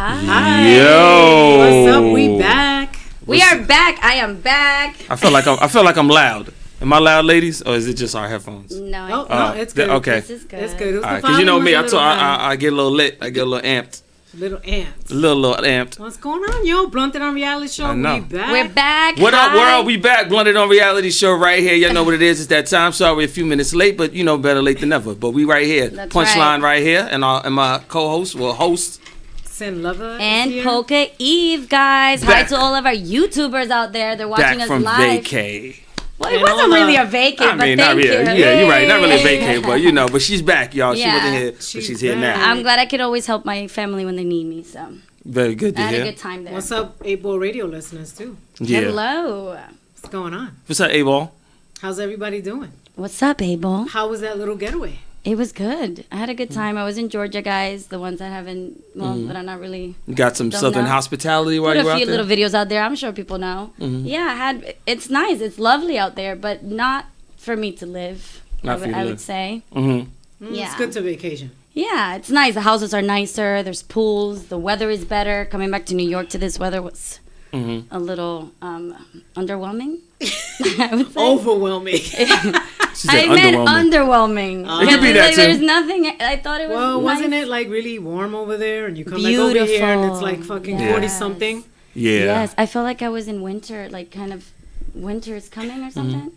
Hi. Yo. What's up? We back. We are back. I am back. I feel like I'm loud. Am I loud, ladies, or is it just our headphones? No, No, it's good. Okay. This is good. It's good. Because you know me, I get a little lit. I get a little amped. Little amped. A little amped. What's going on, yo? Blunted on Reality Show. I know. We back. We're back. What up, Hi. world? We back. Blunted on Reality Show right here. Y'all know what it is. It's that time. Sorry, a few minutes late, but you know, better late than never. But we right here. That's Punchline right here. And my co-host will host. Sin Lover. And is here. Polka Eve, guys. Back. Hi to all of our YouTubers out there. They're watching Back us from live. vacay. Well, it And wasn't all really the- a vacay, I but mean, thank you. yeah, you're right. Not really a Yay. vacay, but you know, but she's back, y'all. She Yeah. wasn't here, but she's here back. now. I'm glad I could always help my family when they need me. So Very good to I had hear. a good time there. What's up, 8-Ball Radio listeners, too? Yeah. Hello. What's going on? What's up, A-Ball? How's everybody doing? What's up, Abel? How was that little getaway? It was good. I had a good time. I was in Georgia, guys. The ones that haven't, that are not really. You got some Don't Southern know. hospitality while Put you were a out few there? little videos out there. I'm sure people know. Yeah, it's nice. It's lovely out there, but not for me to live. Not for you to I live. would say. Mm-hmm. Yeah. It's good to vacation. Yeah, it's nice. The houses are nicer. There's pools. The weather is better. Coming back to New York to this weather was a little underwhelming. I would say. Overwhelming. She said I meant underwhelming. underwhelming. It could be that, too. There's nothing. I thought it was. Well, wasn't nice. it like really warm over there? And you come back over here and it's like fucking Beautiful. 40 something. Yeah. Yes, I felt like I was in winter, like kind of winter is coming or something.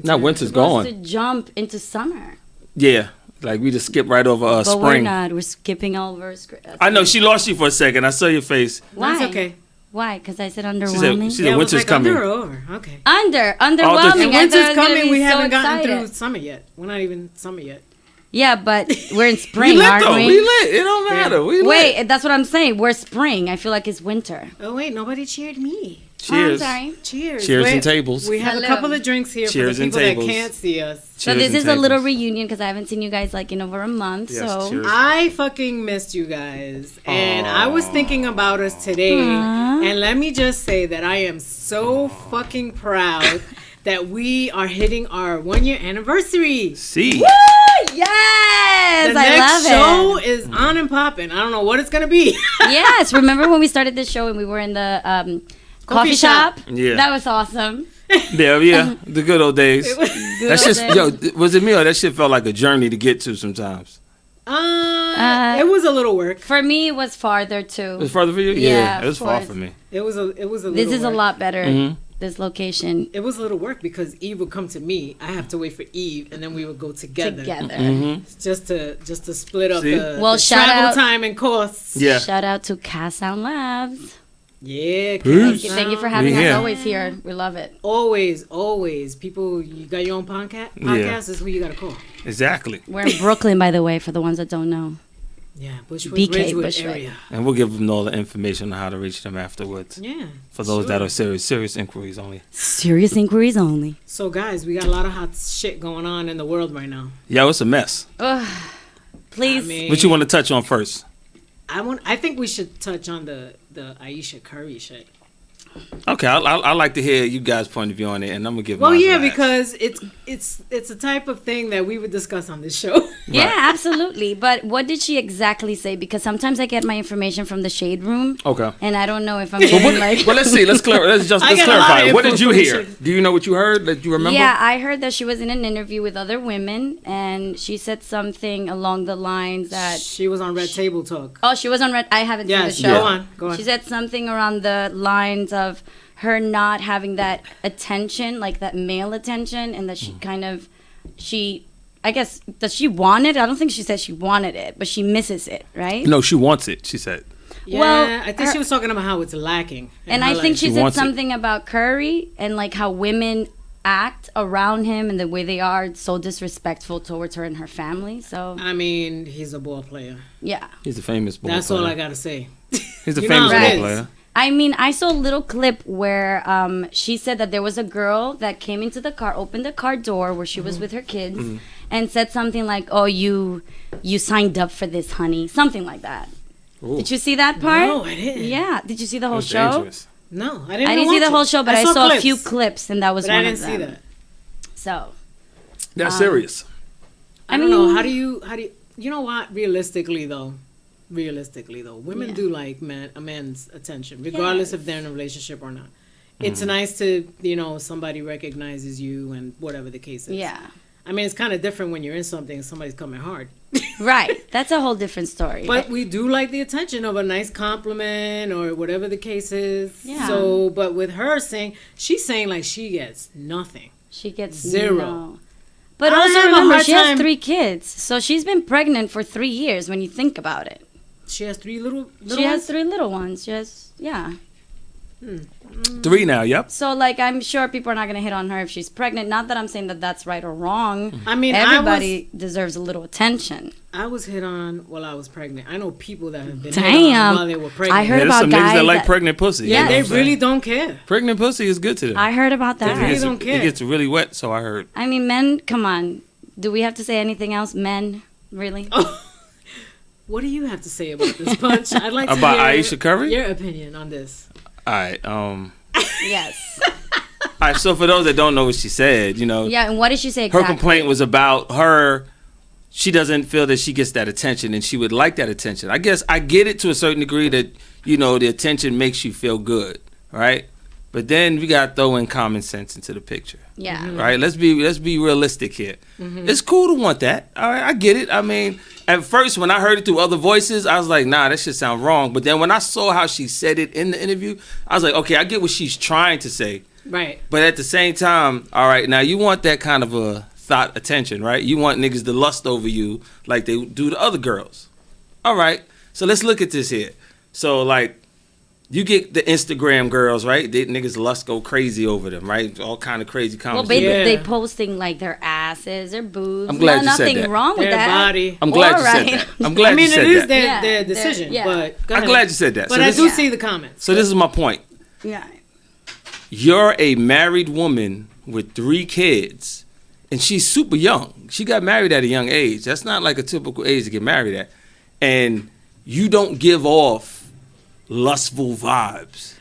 Now winter's Supposed gone. to jump into summer, Yeah. Like we just skipped right over but we're spring. not. We're skipping over. I know she lost you for a second. I saw your face. Why? That's okay. Why? Because I said She underwhelming. said, Yeah, it was winter's like coming. under or over. Okay. Underwhelming. And I thought it winter's was gonna coming. be We so haven't gotten excited. through summer yet. We're not even summer yet. Yeah, but we're in We spring, lit aren't though. we? We lit. It don't matter. We lit. Wait, that's what I'm saying. We're spring. I feel like it's winter. Oh, wait. Nobody cheered me. Cheers. Oh, I'm sorry. Cheers. Cheers Wait, and tables. We have Hello. a couple of drinks here Cheers for the and people that tables. can't see us. So Cheers this and is a little tables. reunion because I haven't seen you guys like in over a month. Yes, so cheers. I fucking missed you guys. And I was thinking about us today. Aw. And let me just say that I am so fucking proud that we are hitting our 1-year anniversary. See. Woo! Yes, The I next love show it. is on and popping. I don't know what it's going to be. Yes, remember when we started this show and we were in the coffee shop? Yeah. That was awesome. Yeah. The good old days. Good That's just days. was it me or that shit felt like a journey to get to sometimes? It was a little work. For me, it was farther It too. was farther for you? Yeah, it was of far course. for me. It was a little This is a work. lot better. Mhm. This location It was a little work because Eve would come to me. I have to wait for Eve, and then we would go together. Just to split up See? the, Well, the shout travel out- time and costs. Yeah. Shout out to Cast Sound Labs. Yeah. Peace. Thank you for having We us here. always here. We love it. Always. People, you got your own podcast? Podcast is who you got to call. Exactly. We're in Brooklyn, by the way, for the ones that don't know. Yeah, Bushwick, BK, Ridgewood Bushwick. area. And we'll give them all the information on how to reach them afterwards. Yeah. For those that sure. are serious inquiries only. Serious inquiries only. So, guys, we got a lot of hot shit going on in the world right now. Yo, it's a mess. Ugh. Please. I mean, What you want to touch on first? I think we should touch on the Aisha Curry shit. Okay, I like to hear you guys' point of view on it, and I'm gonna give. Well, mine yeah, last. because it's a type of thing that we would discuss on this show. Yeah, absolutely. But what did she exactly say? Because sometimes I get my information from the shade room, Okay. and I don't know if I'm getting like. Well, let's see. Let's I get a lot clarify. of What did you hear? information. Do you know what you heard? That you remember? Yeah, I heard that she was in an interview with other women, and she said something along the lines that. She was on Red Table Talk. Oh, she was on Red. I haven't Yes, seen the show. go on. She said something around the lines of her not having that attention, like that male attention, and that she kind of, I guess, does she want it? I don't think she said she wanted it, but she misses it, right? No, she wants it. She said. Yeah, Well, I think she was talking about how it's lacking. And how, I think like, she She said wants it. something about Curry and like how women act around him and the way they are so disrespectful towards her and her family. So I mean, he's a ball player. yeah. He's a famous ball That's player. all I gotta say. He's a You know famous how ball it is. player. I mean, I saw a little clip where she said that there was a girl that came into the car, opened the car door where she was with her kids, and said something like, "Oh, you signed up for this, honey," something like that. Ooh. Did you see that part? No, I didn't. Yeah. Did you see the whole That's show? dangerous. No, I didn't. I didn't see watch the whole it. show, but I saw a few clips, clips, and that was but one I didn't of see them. that. So That's serious. I don't know. How do you? You know what? Realistically, though, realistically though. Women Yeah. do like a man's attention, regardless if they're in a relationship or not. It's nice to, somebody recognizes you and whatever the case is. Yeah. I mean, it's kind of different when you're in something and somebody's coming hard. Right. That's a whole different story. But we do like the attention of a nice compliment or whatever the case is. Yeah. So, but with her she's saying like she gets nothing. She gets 0. no. But I also have a remember, hard she has time- 3 kids. So she's been pregnant for 3 years when you think about it. She has 3 little She has ones? 3 little ones. She has, yeah. 3 now, yep. So, like, I'm sure people are not going to hit on her if she's pregnant. Not that I'm saying that that's right or wrong. I mean, everybody deserves a little attention. I was hit on while I was pregnant. I know people that have been hit on Damn. while they were pregnant. I heard There's about some niggas guys that like that- pregnant pussy. Yeah, you know they what I'm saying? really don't care. Pregnant pussy is good to them. I heard about It that. really gets- don't care. It gets really wet, so I heard. I mean, men, come on. Do we have to say anything else? Men, really? What do you have to say about this punch? I'd like to About hear Aisha Curry? your opinion on this. All right. Yes. All right. So for those that don't know what she said, Yeah, and what did she say her exactly? complaint was about her. She doesn't feel that she gets that attention, and she would like that attention. I guess I get it to a certain degree that the attention makes you feel good, right? But then we got to throw in common sense into the picture. Yeah. Right? Let's be realistic here. It's cool to want that. All right, I get it. I mean, at first when I heard it through other voices, I was like, nah, that shit sound wrong. But then when I saw how she said it in the interview, I was like, okay, I get what she's trying to say. Right. But at the same time, all right, now you want that kind of a thought attention, right? You want niggas to lust over you like they do to other girls. All right. So let's look at this here. So like you get the Instagram girls, right? They niggas lust go crazy over them, right? All kind of crazy Well, comments. baby, Yeah. they posting like their asses, their boobs. I'm glad you said nothing that. wrong with Their that. body. I'm glad you Alright. said that. I'm glad I mean, you said it is that. their, Yeah, their their- decision, yeah. but go I'm ahead. glad you said that. But So I this, do Yeah. see the comments. so this is my point. Yeah. You're a married woman with 3 kids, and she's super young. She got married at a young age. That's not like a typical age to get married at. And you don't give off lustful vibes.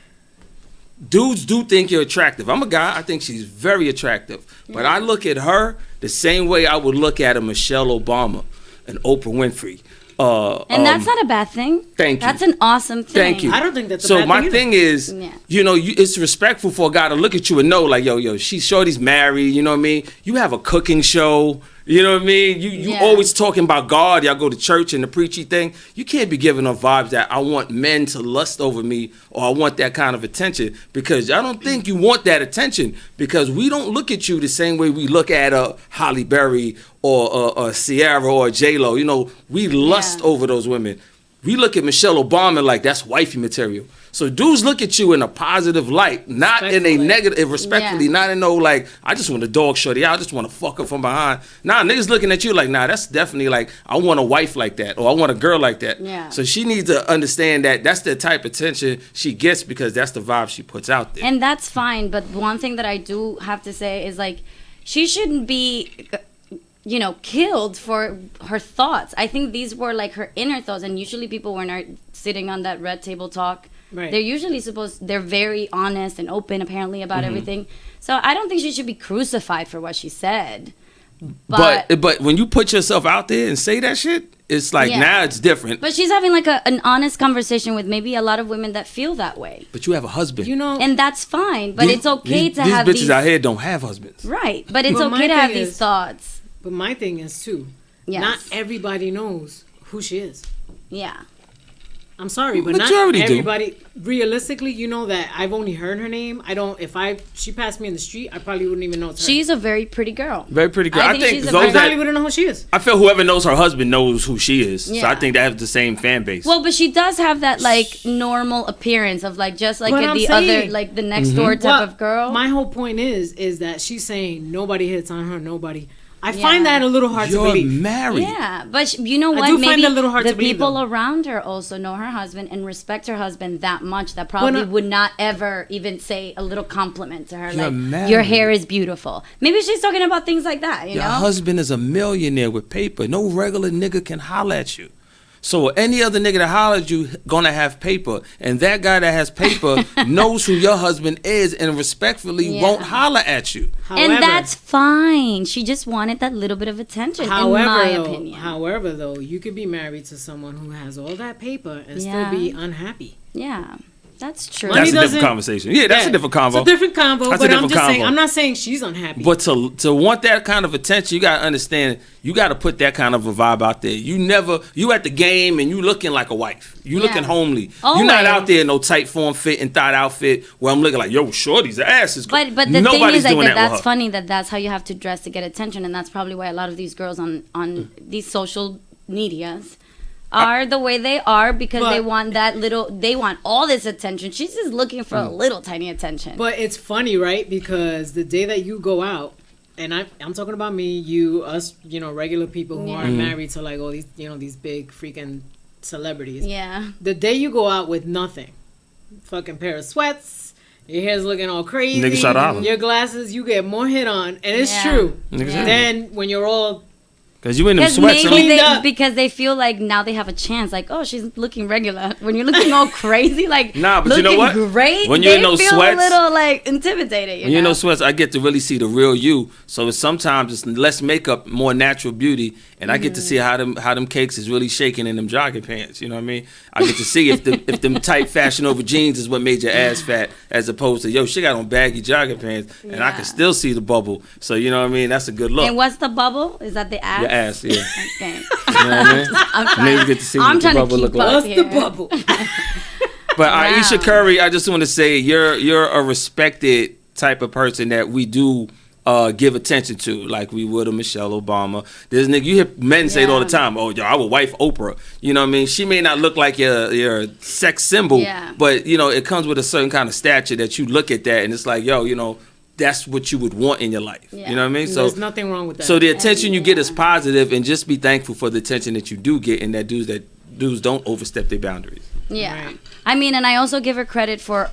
Dudes do think you're attractive. I'm a guy. I think she's very attractive. But I look at her the same way I would look at a Michelle Obama, an Oprah Winfrey. And that's not a bad thing. thank you. That's an awesome thing. Thank you. I don't think that's a so bad my thing either. thing is, Yeah. it's respectful for a guy to look at you and know, like, yo, she's shorty's married. You know what I mean? You have a cooking show. You know what I mean? You Yeah. always talking about God. Y'all go to church and the preachy thing. You can't be giving off vibes that I want men to lust over me or I want that kind of attention, because I don't think you want that attention, because we don't look at you the same way we look at Holly Berry or Sierra or J-Lo. We lust Yeah. over those women. We look at Michelle Obama like that's wifey material. So dudes look at you in a positive light, not in a Respectfully. negative, respectfully, Yeah. not in no like, I just want to dog shorty out, I just want to fuck her from behind. Nah, niggas looking at you like, nah, that's definitely like, I want a wife like that, or I want a girl like that. Yeah. So she needs to understand that that's the type of attention she gets, because that's the vibe she puts out there. And that's fine. But one thing that I do have to say is, like, she shouldn't be, killed for her thoughts. I think these were like her inner thoughts. And usually people, when are sitting on that red table talk, Right. they're usually they're very honest and open apparently about Mm-hmm. everything. So I don't think she should be crucified for what she said. But when you put yourself out there and say that shit, it's like, Yeah. now it's different. But she's having like an honest conversation with maybe a lot of women that feel that way. But you have a husband. And that's fine. But it's okay to have these bitches these... out here don't have husbands. Right. But it's But my okay to have thing these is- thoughts. But my thing is too, Yes. not everybody knows who she is. Yeah. I'm sorry, but Majority not do. everybody. Realistically, you know that I've only heard her name. I don't. If she passed me in the street, I probably wouldn't even know it's her. She's a very pretty girl. Very pretty girl. I I think think she's a I those probably that wouldn't know who she is. I feel whoever knows her husband knows who she is. So I Yeah. think they have the same fan base. Well, but she does have that like normal appearance of like just like But I'm the saying- other like the next door type of girl. My whole point is that she's saying nobody hits on her. Nobody. I Yeah. find that a little hard to You're believe. married. Yeah, but you know I what? do find Maybe that a little hard the to believe, people though. around her also know her husband and respect her husband that much that probably not- would not ever even say a little compliment to her You're like married. your hair is beautiful. Maybe she's talking about things like that, you Your know? husband is a millionaire with paper. No regular nigga can holler at you. So any other nigga that hollers you gonna have paper, and that guy that has paper knows who your husband is and respectfully won't holler at you. However, and that's fine. She just wanted that little bit of attention, in my opinion. However, though, you could be married to someone who has all that paper and still be unhappy. Yeah. That's true. That's a different conversation. Yeah, that's a different convo. It's a different convo, but I'm just saying, I'm not saying she's unhappy. But to want that kind of attention, you got to understand, you got to put that kind of a vibe out there. You at the game and you looking like a wife. You looking homely. You're not out there in no tight form fit and thought outfit where I'm looking like, yo, shorty's ass is good. But the thing is like that's funny that's how you have to dress to get attention, and that's probably why a lot of these girls on these social medias are the way they are, because they want all this attention. She's just looking for a little tiny attention. But it's funny, right? Because the day that you go out, and I'm talking about me, you, us, regular people who aren't married to like all these, these big freaking celebrities. Yeah. The day you go out with nothing, fucking pair of sweats, your hair's looking all crazy, your glasses, you get more hit on, and it's true. Then when you're all because you in them sweats. Because they feel like now they have a chance. Like, oh, she's looking regular. When you're looking all crazy, like, but you know what? Great, when you're in those feel sweats, a little like intimidated. When you're in those sweats, I get to really see the real you. So sometimes it's less makeup, more natural beauty, and I get to see how them cakes is really shaking in them jogging pants. You know what I mean? I get to see if them tight fashion over jeans is what made your ass fat, as opposed to she got on baggy jogging pants, and I can still see the bubble. So you know what I mean? That's a good look. And what's the bubble? Is that the ass? Your ass, yeah. Okay. You know what I mean? Maybe get to see what the bubble look like. What's the bubble? But Aisha Curry, I just want to say you're a respected type of person that we do give attention to, like we would a Michelle Obama. There's you hear men say it all the time. Oh, yo, I would wife Oprah. You know what I mean? She may not look like your sex symbol, but it comes with a certain kind of stature that you look at that and it's like, that's what you would want in your life. You know what I mean? So there's nothing wrong with that. So the attention you get is positive, and just be thankful for the attention that you do get, and that dudes don't overstep their boundaries. Yeah. Right. I mean, and I also give her credit for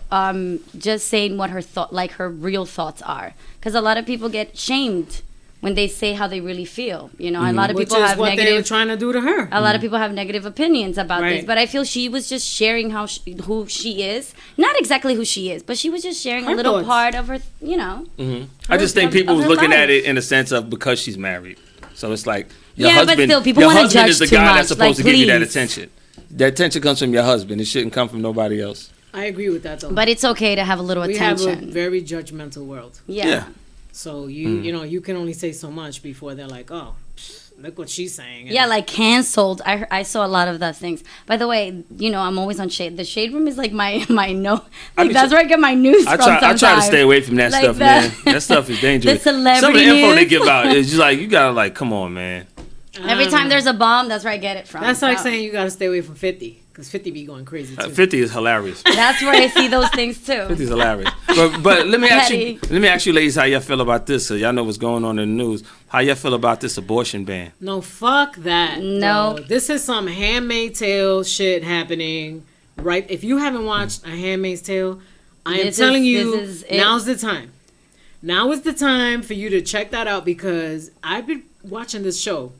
just saying what her real thoughts are, because a lot of people get shamed when they say how they really feel. A lot of people have what negative. They were trying to do to her. A lot of people have negative opinions about this, but I feel she was just sharing who she is. Not exactly who she is, but she was just sharing a little thoughts. Part of her. I just think people was looking at it in a sense of because she's married, so it's like your husband. But still, people want to judge is the too guy much. that's supposed to give you that attention. That attention comes from your husband. It shouldn't come from nobody else. I agree with that though. But it's okay to have a little attention. We have a very judgmental world. Yeah. So you can only say so much before they're like, oh, look what she's saying. Yeah, like canceled. I saw a lot of those things. By the way, I'm always on Shade. The Shade Room is like my no. Like that's where I get my news from. I try to stay away from that stuff, man. That stuff is dangerous. The celebrity Some of the info news. they give out is just like you gotta come on, man. Every time there's a bomb, that's where I get it from. That's like saying you gotta stay away from 50. Because 50 be going crazy too. 50 is hilarious. That's where I see those things too. 50 is hilarious. But let me ask you ladies how y'all feel about this. So y'all know what's going on in the news. How y'all feel about this abortion ban? No, fuck that. No. Bro. This is some Handmaid's Tale shit happening. Right? If you haven't watched A Handmaid's Tale, I am telling you, now's the time. Now is the time for you to check that out, because I've been watching this show.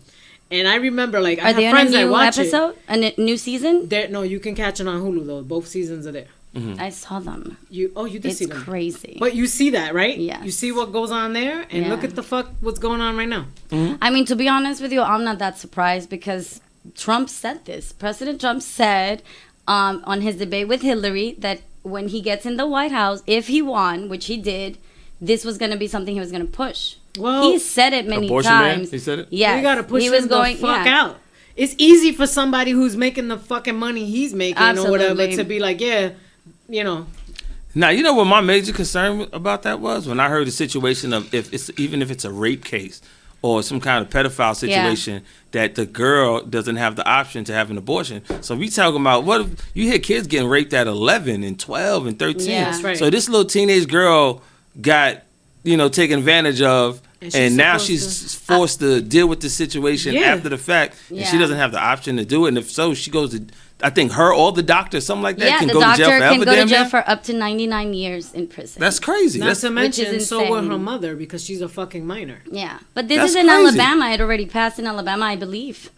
And I remember, like, I have friends that watch episode? A new season? No, you can catch it on Hulu, though. Both seasons are there. Mm-hmm. I saw them. You did see them. It's crazy. But you see that, right? Yeah. You see what goes on there, and look at what's going on right now. Mm-hmm. I mean, to be honest with you, I'm not that surprised, because Trump said this. President Trump said on his debate with Hillary that when he gets in the White House, if he won, which he did, this was going to be something he was going to push. Well, he said it many times. Man? He said it? Yeah. You got to push him the fuck out. It's easy for somebody who's making the fucking money he's making or whatever to be like, Now, you know what my major concern about that was? When I heard the situation of even if it's a rape case or some kind of pedophile situation, that the girl doesn't have the option to have an abortion. So we talking about, what if you hear kids getting raped at 11 and 12 and 13. Yeah. That's right. So this little teenage girl got, taken advantage of, and now she's forced to deal with the situation after the fact, and she doesn't have the option to do it. And if so, she goes to, I think her or the doctor, something like that, can go to jail forever. Yeah, the doctor can go to jail for up to 99 years in prison. That's crazy. Not to mention, so will her mother, because she's a fucking minor. Yeah, but this is in Alabama. It already passed in Alabama, I believe.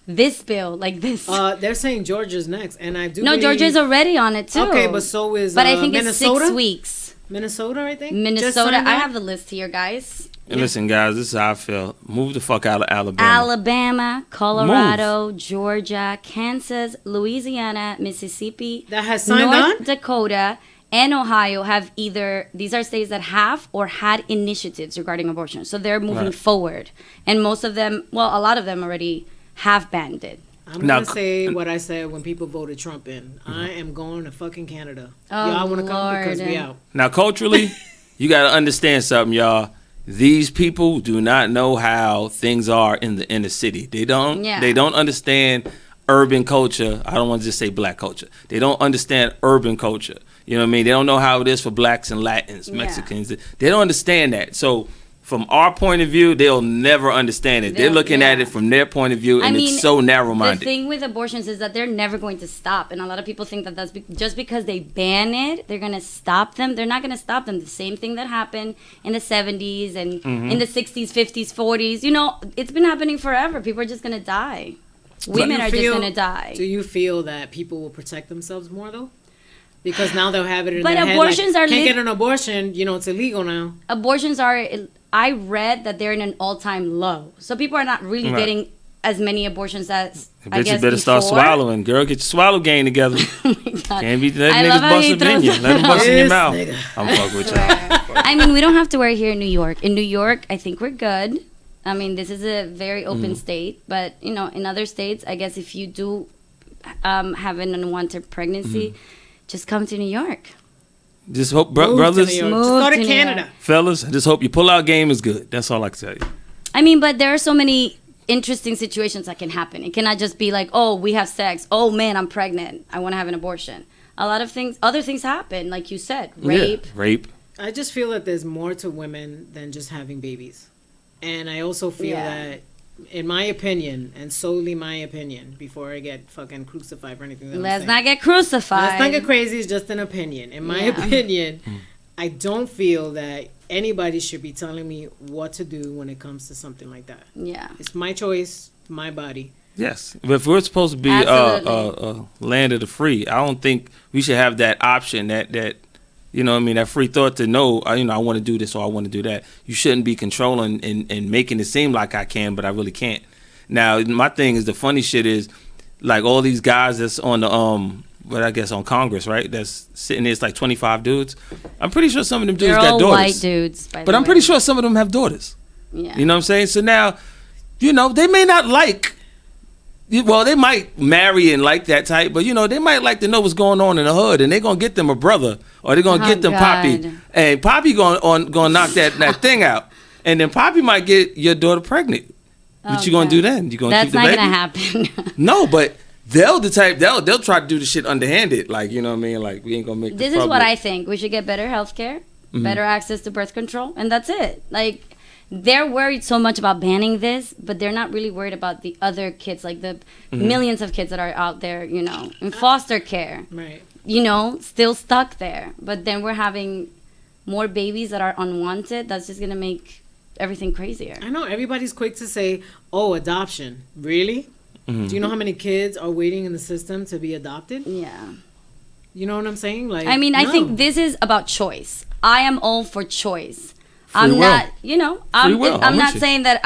this bill, like this. They're saying Georgia's next, and I do. No, Georgia's already on it too. Okay, but so is. But I think Minnesota? it's 6 weeks. Minnesota, I think. Minnesota. I have the list here, guys. And listen, guys, this is how I feel. Move the fuck out of Alabama. Alabama, Colorado, Georgia, Kansas, Louisiana, Mississippi, that has signed North on? Dakota, and Ohio have either, these are states that have or had initiatives regarding abortion. So they're moving forward. And most of them, well, a lot of them already have banned it. I'm going to say what I said when people voted Trump in. I am going to fucking Canada. Oh, y'all want to come because we out. Now, culturally, you got to understand something, y'all. These people do not know how things are in the inner city. They don't. Yeah. They don't understand urban culture. I don't want to just say black culture. They don't understand urban culture. You know what I mean? They don't know how it is for blacks and Latins, Mexicans. They don't understand that. So from our point of view, they'll never understand it. They're looking at it from their point of view, and it's so narrow-minded. The thing with abortions is that they're never going to stop, and a lot of people think that that's just because they ban it, they're going to stop them. They're not going to stop them. The same thing that happened in the 70s and in the 60s, 50s, 40s. You know, it's been happening forever. People are just going to die. Women are just going to die. Do you feel that people will protect themselves more, though? Because now they'll have it in but their head. Abortions like, are can't get an abortion. You know, it's illegal now. Abortions are. I read that they're in an all-time low, so people are not really getting as many abeabortions as I guess you better before. start swallowing, girl. Get your swallow game together. Oh my God. Can't be letting niggas bust up in you. Let them bust in your mouth. I'm fucking with you. I mean, we don't have to wear it here in New York. In New York, I think we're good. I mean, this is a very open state, but you know, in other states, I guess if you do have an unwanted pregnancy, just come to New York. Just hope, brothers, just go to Canada. Fellas, just hope your pull-out game is good. That's all I can tell you. I mean, but there are so many interesting situations that can happen. It cannot just be like, oh, we have sex. Oh, man, I'm pregnant. I want to have an abortion. A lot of things, other things happen, like you said, rape. Yeah, rape. I just feel that there's more to women than just having babies. And I also feel that, in my opinion, and solely my opinion, before I get fucking crucified for anything that Let's not get crucified. Let's not get crazy. It's just an opinion. In my opinion, I don't feel that anybody should be telling me what to do when it comes to something like that. Yeah. It's my choice, my body. Yes. But if we're supposed to be land of the free, I don't think we should have that option, that you know what I mean, that free thought to know, you know, I want to do this or I want to do that. You shouldn't be controlling and making it seem like I can, but I really can't. Now, my thing is, the funny shit is, like, all these guys that's on the, but I guess on Congress, right? That's sitting there, it's like 25 dudes. I'm pretty sure some of them dudes They're got all daughters. white dudes, by the But I'm way. pretty sure some of them have daughters. Yeah. You know what I'm saying? So now, you know, they may not like, well, they might marry and like that type, but, you know, they might like to know what's going on in the hood, and they're going to get them a brother, or they're going to get them Poppy. And Poppy going to knock that thing out. And then Poppy might get your daughter pregnant. What you going to do then? You going to keep the baby? That's not going to happen. No, but they'll try to do the shit underhanded. Like, you know what I mean? Like, we ain't going to make this is what I think. We should get better health care, better access to birth control, and that's it. Like, they're worried so much about banning this, but they're not really worried about the other kids, like the millions of kids that are out there, you know, in foster care. Right. You know, still stuck there. But then we're having more babies that are unwanted. That's just going to make everything crazier. I know everybody's quick to say, oh, adoption. Really? Do you know how many kids are waiting in the system to be adopted? Yeah. You know what I'm saying? Like, I mean, I think this is about choice. I am all for choice. I'm not, you know, I'm not saying that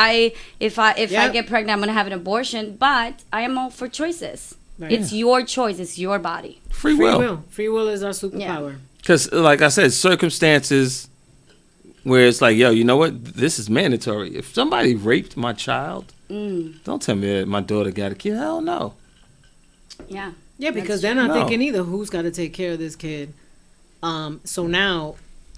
if I get pregnant, I'm going to have an abortion, but I am all for choices. Right. It's your choice. It's your body. Free will. Free will is our superpower. Because, like I said, circumstances where it's like, yo, you know what? This is mandatory. If somebody raped my child, don't tell me that my daughter got a kid. Hell no. Yeah. Yeah, because they're not thinking either who's got to take care of this kid. So now,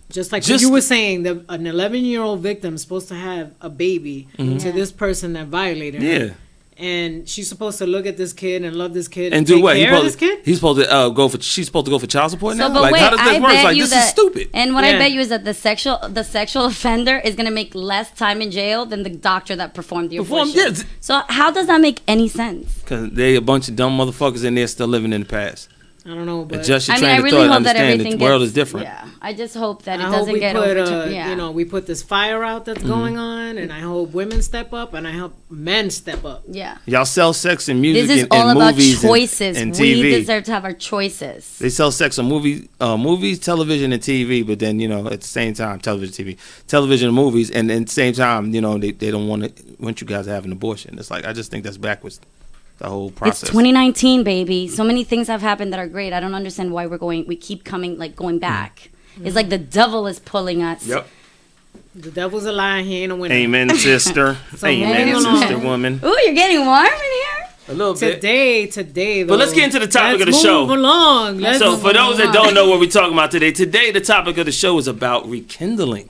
just like you were saying, an 11-year-old victim is supposed to have a baby to this person that violated her. Yeah. And she's supposed to look at this kid and love this kid and do what? Care of this kid? She's supposed to go for child support now? But like, wait, how does this work? Like, this is stupid. And what I bet you is that the sexual offender is going to make less time in jail than the doctor that performed the abortion. Yeah. So how does that make any sense? Because they a bunch of dumb motherfuckers in there still living in the past. I don't know, but adjust your I train of really thought. hope that Understand everything the world gets, is different. Yeah, I just hope that it I hope doesn't we get put, over. you know, we put this fire out that's going on, and I hope women step up, and I hope men step up. Yeah. Y'all sell sex and music This is and all about movies choices. and We TV. deserve to have our choices. They sell sex on movies, television, and TV. But then, you know, at the same time, television and movies, and at the same time, you know, they don't want you guys to have an abortion. It's like, I just think that's backwards. The whole process. It's 2019, baby. So many things have happened that are great. I don't understand why we keep going back. It's like the devil is pulling us. Yep. The devil's a lie. He ain't a winner. Amen, sister. Amen, sister woman. Ooh, you're getting warm in here. A little bit. Today, though. But let's get into the topic of the show. Move along. So for those that don't know what we're talking about today, the topic of the show is about rekindling.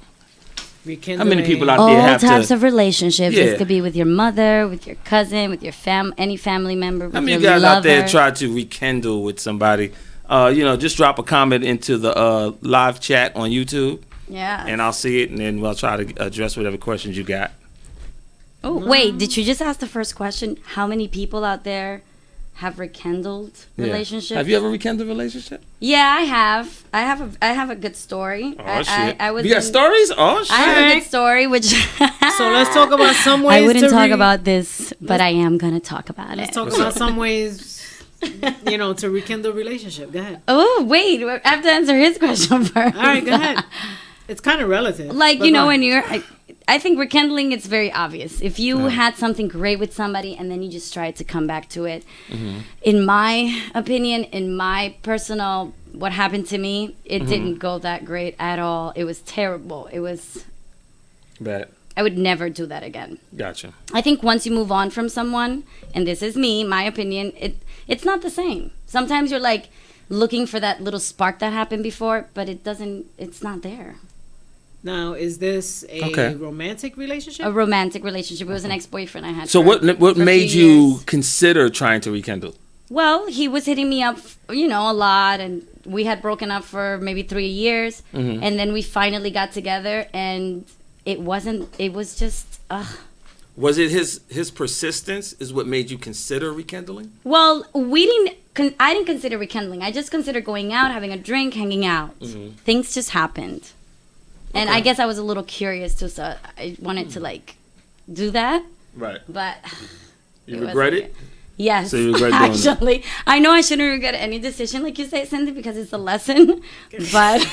How many people out there have all types of relationships. Yeah. This could be with your mother, with your cousin, with your any family member. With How many your guys lover. out there try to rekindle with somebody? You know, just drop a comment into the live chat on YouTube. Yeah. And I'll see it, and then we'll try to address whatever questions you got. Oh, wait. Did you just ask the first question? How many people out there have rekindled relationships? Have you ever rekindled a relationship? Yeah, I have. I have a good story. Oh, shit. I was you got stories? Oh, shit. I have a good story, which... So let's talk about some ways I wouldn't to talk about this, but I am going to talk about Let's it. talk about some ways, you know, to rekindle a relationship. Go ahead. Oh, wait. I have to answer his question first. All right, go ahead. It's kind of relative. Like, but you know, go when on. you're... I think rekindling, it's very obvious. If you had something great with somebody and then you just try to come back to it, in my opinion, in my personal, what happened to me, it didn't go that great at all. It was terrible. It was... Bad. I would never do that again. Gotcha. I think once you move on from someone, and this is me, my opinion, it's not the same. Sometimes you're like looking for that little spark that happened before, but it's not there. Now, is this a romantic relationship? A romantic relationship. It was an ex-boyfriend I had. So for what a made few you years. consider trying to rekindle? Well, he was hitting me up, you know, a lot, and we had broken up for maybe 3 years, and then we finally got together, and it was just, Was it his persistence is what made you consider rekindling? Well, I didn't consider rekindling. I just considered going out, having a drink, hanging out. Things just happened. And I guess I was a little curious too, so I wanted to like do that. Right. But You regret it? Yes. So you regret doing it? Actually, I know I shouldn't regret any decision, like you say, Cindy, because it's a lesson. But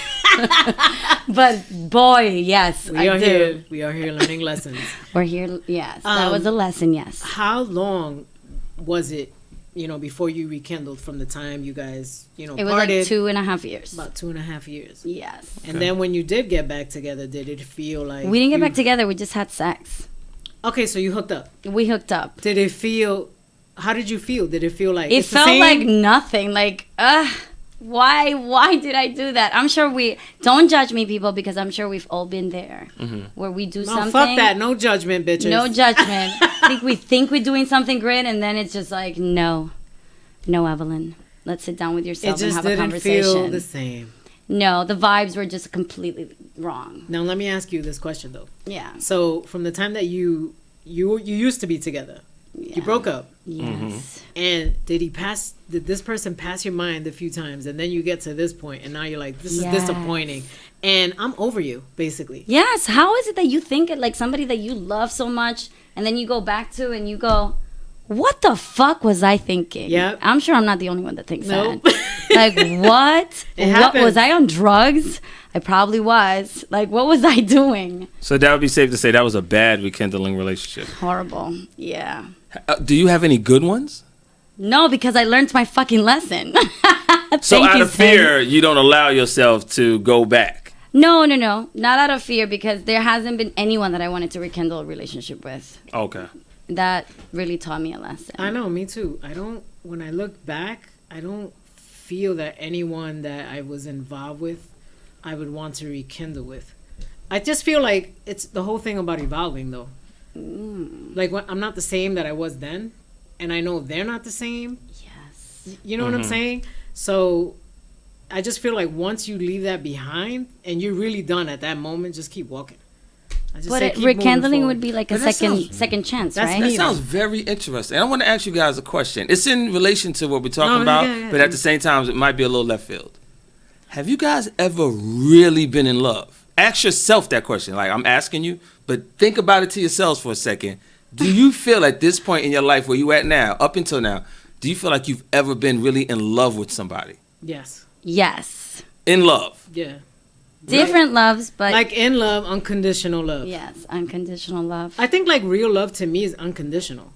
but boy, yes, We are here learning lessons. We're here. Yes, that was a lesson. Yes. How long was it, you know, before you rekindled from the time you guys, you know, It was parted? like 2.5 years. About 2.5 years. Yes. And then when you did get back together, did it feel like We didn't get back together. We just had sex. Okay, so you hooked up. We hooked up. Did it feel? How did you feel? Did it feel like It it's the felt same? like nothing. Like, why did I do that? I'm sure don't judge me, people, because I'm sure we've all been there where we do No, something. fuck that. No judgment, bitches. No judgment. we think we're doing something great, and then it's just like, no, Evelyn, let's sit down with It yourself and just have a didn't conversation. feel the same. No, the vibes were just completely wrong. Now let me ask you this question though. Yeah. So from the time that you used to be together, you broke up. Yes. And did this person pass your mind a few times, and then you get to this point and now you're like, this is Yes. disappointing and I'm over you, basically. Yes. How is it that you think it like somebody that you love so much, and then you go back to and you go, what the fuck was I thinking? Yep. I'm sure I'm not the only one that thinks Nope. that. Like, what? It What was happens. I on drugs? I probably was. Like, what was I doing? So that would be safe to say that was a bad rekindling relationship. Horrible. Yeah. Do you have any good ones? No, because I learned my fucking lesson. So Thank out you, of fear, Cindy. you don't allow yourself to go back. No. Not out of fear, because there hasn't been anyone that I wanted to rekindle a relationship with. Okay. That really taught me a lesson. I know, me too. When I look back, I don't feel that anyone that I was involved with, I would want to rekindle with. I just feel like it's the whole thing about evolving, though. Like, I'm not the same that I was then, and I know they're not the same. Yes. You know what I'm saying? So I just feel like once you leave that behind and you're really done at that moment, just keep walking. But rekindling would be like a second chance, right? That sounds very interesting. I want to ask you guys a question. It's in relation to what we're talking about, but at the same time, it might be a little left field. Have you guys ever really been in love? Ask yourself that question. Like, I'm asking you, but think about it to yourselves for a second. Do you feel at this point in your life where you at now, up until now, do you feel like you've ever been really in love with somebody? Yes. Yes. In love? Yeah. Different loves, but... Like in love, unconditional love. Yes, unconditional love. I think like real love to me is unconditional.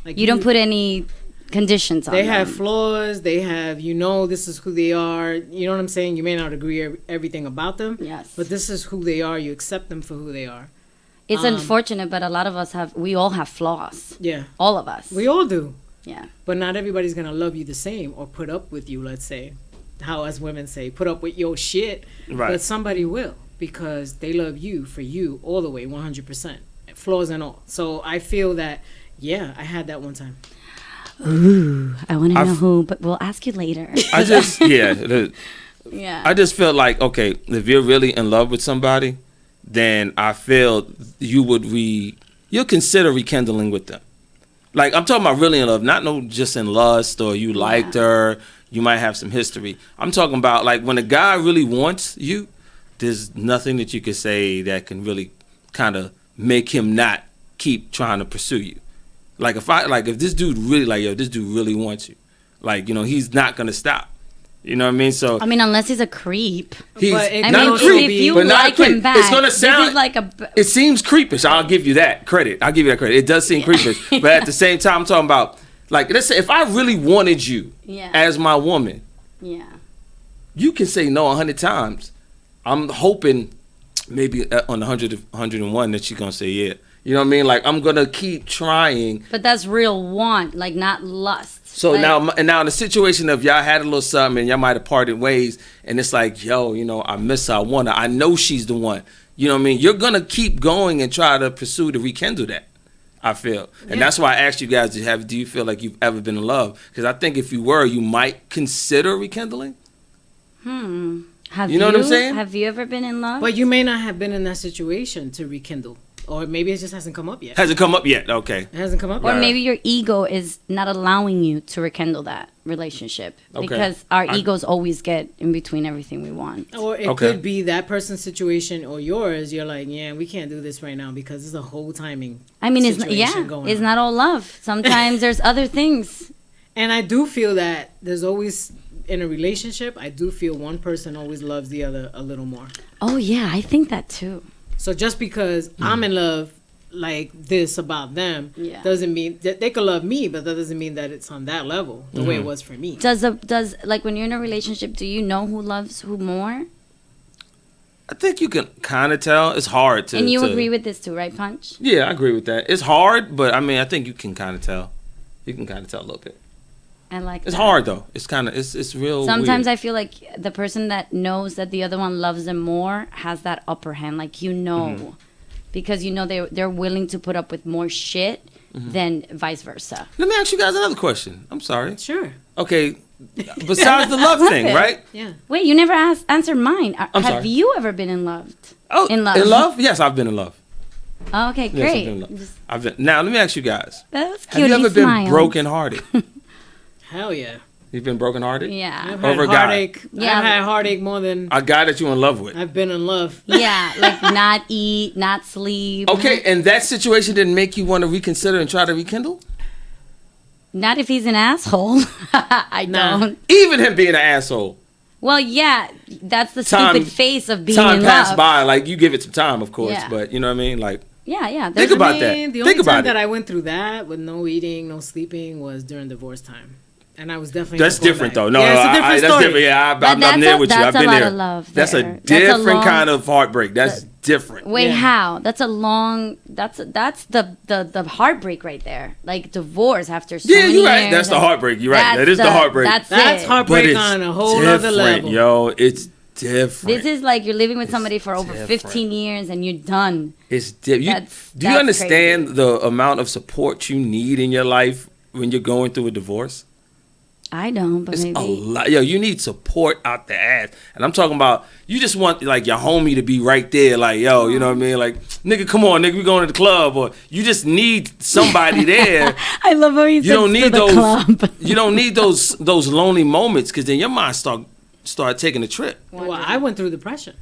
Like you don't put any conditions on them. They have flaws. They have, this is who they are. You know what I'm saying? You may not agree everything about them. Yes. But this is who they are. You accept them for who they are. It's unfortunate, but a lot of us we all have flaws. Yeah. All of us. We all do. Yeah. But not everybody's going to love you the same or put up with you, let's say. How as women say, put up with your shit. Right. But somebody will because they love you for you all the way, 100%. Flaws and all. So I feel that, yeah, I had that one time. Ooh, I want to know who, but we'll ask you later. I just, yeah. I just felt like, okay, if you're really in love with somebody, then I feel you'll consider rekindling with them. Like, I'm talking about really in love, not just in lust or you liked her, you might have some history. I'm talking about, like, when a guy really wants you, there's nothing that you can say that can really kind of make him not keep trying to pursue you. Like, if this dude really, this dude really wants you, like, he's not going to stop. You know what I mean? So I mean, unless he's a creep. He's not creep, if you like him back, it's gonna sound like it seems creepish. I'll give you that credit. It does seem creepish, but at the same time, I'm talking about, like, let's say if I really wanted you as my woman, you can say no 100 times. I'm hoping maybe on the 101 that she's gonna say yeah. You know what I mean? Like, I'm gonna keep trying. But that's real want, like, not lust. So now in the situation of y'all had a little something and y'all might have parted ways, and it's like, yo, I miss her, I want her, I know she's the one. You know what I mean? You're gonna keep going and try to pursue to rekindle that. I feel, and that's why I asked you guys do you feel like you've ever been in love? Because I think if you were, you might consider rekindling. Have you know what I'm saying? Have you ever been in love? But you may not have been in that situation to rekindle. Or maybe it just hasn't come up yet. Hasn't come up yet, okay. It hasn't come up yet. Or maybe your ego is not allowing you to rekindle that relationship. Okay. Because our egos always get in between everything we want. Or it could be that person's situation or yours. You're like, yeah, we can't do this right now because there's a whole timing it's not all love. Sometimes there's other things. And I do feel that there's always, in a relationship, I do feel one person always loves the other a little more. Oh, yeah, I think that too. So just because I'm in love like this about them doesn't mean that they could love me, but that doesn't mean that it's on that level the way it was for me. Does like when you're in a relationship, do you know who loves who more? I think you can kind of tell. It's hard to. And you agree with this too, right, Punch? Yeah, I agree with that. It's hard, but I mean, I think you can kind of tell. You can kind of tell a little bit. I like it's hard though. It's kind of it's real. Sometimes weird. I feel like the person that knows that the other one loves them more has that upper hand. Like because they're willing to put up with more shit than vice versa. Let me ask you guys another question. I'm sorry. Sure. Okay. Besides the love thing, right? Yeah. Wait, you never answered mine. I'm Have sorry. you ever been in love? Oh, in love? Yes, I've been in love. Oh, okay, great. Yes, I've been. Now let me ask you guys. That was cute. Have you ever been brokenhearted? Hell yeah. You've been brokenhearted? Yeah. I've had heartache. Yeah. I've had heartache more than a guy that you're in love with. I've been in love. Yeah, like not eat, not sleep. Okay, and that situation didn't make you want to reconsider and try to rekindle? Not if he's an asshole. I don't. Even him being an asshole. Well, yeah, that's the stupid face of being in love. Time passed by, like you give it some time, of course, but you know what I mean? Like, yeah. Think about that. The only time that I went through that with no eating, no sleeping was during divorce time. And I was definitely. That's different, though. No, it's a different story. That's different. Yeah, I'm there with you. I've been there. Love that's a different kind of heartbreak. That's different. Wait, how? That's a long. That's the heartbreak right there. Like divorce after so many you're right. years. That's the heartbreak. You're right. That is the heartbreak. That's heartbreak on a whole other level. Yo, it's different. This is like you're living with somebody for over 15 years and you're done. It's different. Do you understand the amount of support you need in your life when you're going through a divorce? I don't, but It's maybe. a lot. Yo, you need support out the ass. And I'm talking about, you just want like your homie to be right there. Like, yo, you know what I mean? Like, nigga, come on, nigga, we going to the club. Or you just need somebody there. I love how you don't need the those. club. You don't need those lonely moments, because then your mind start taking a trip. Well, I went through depression.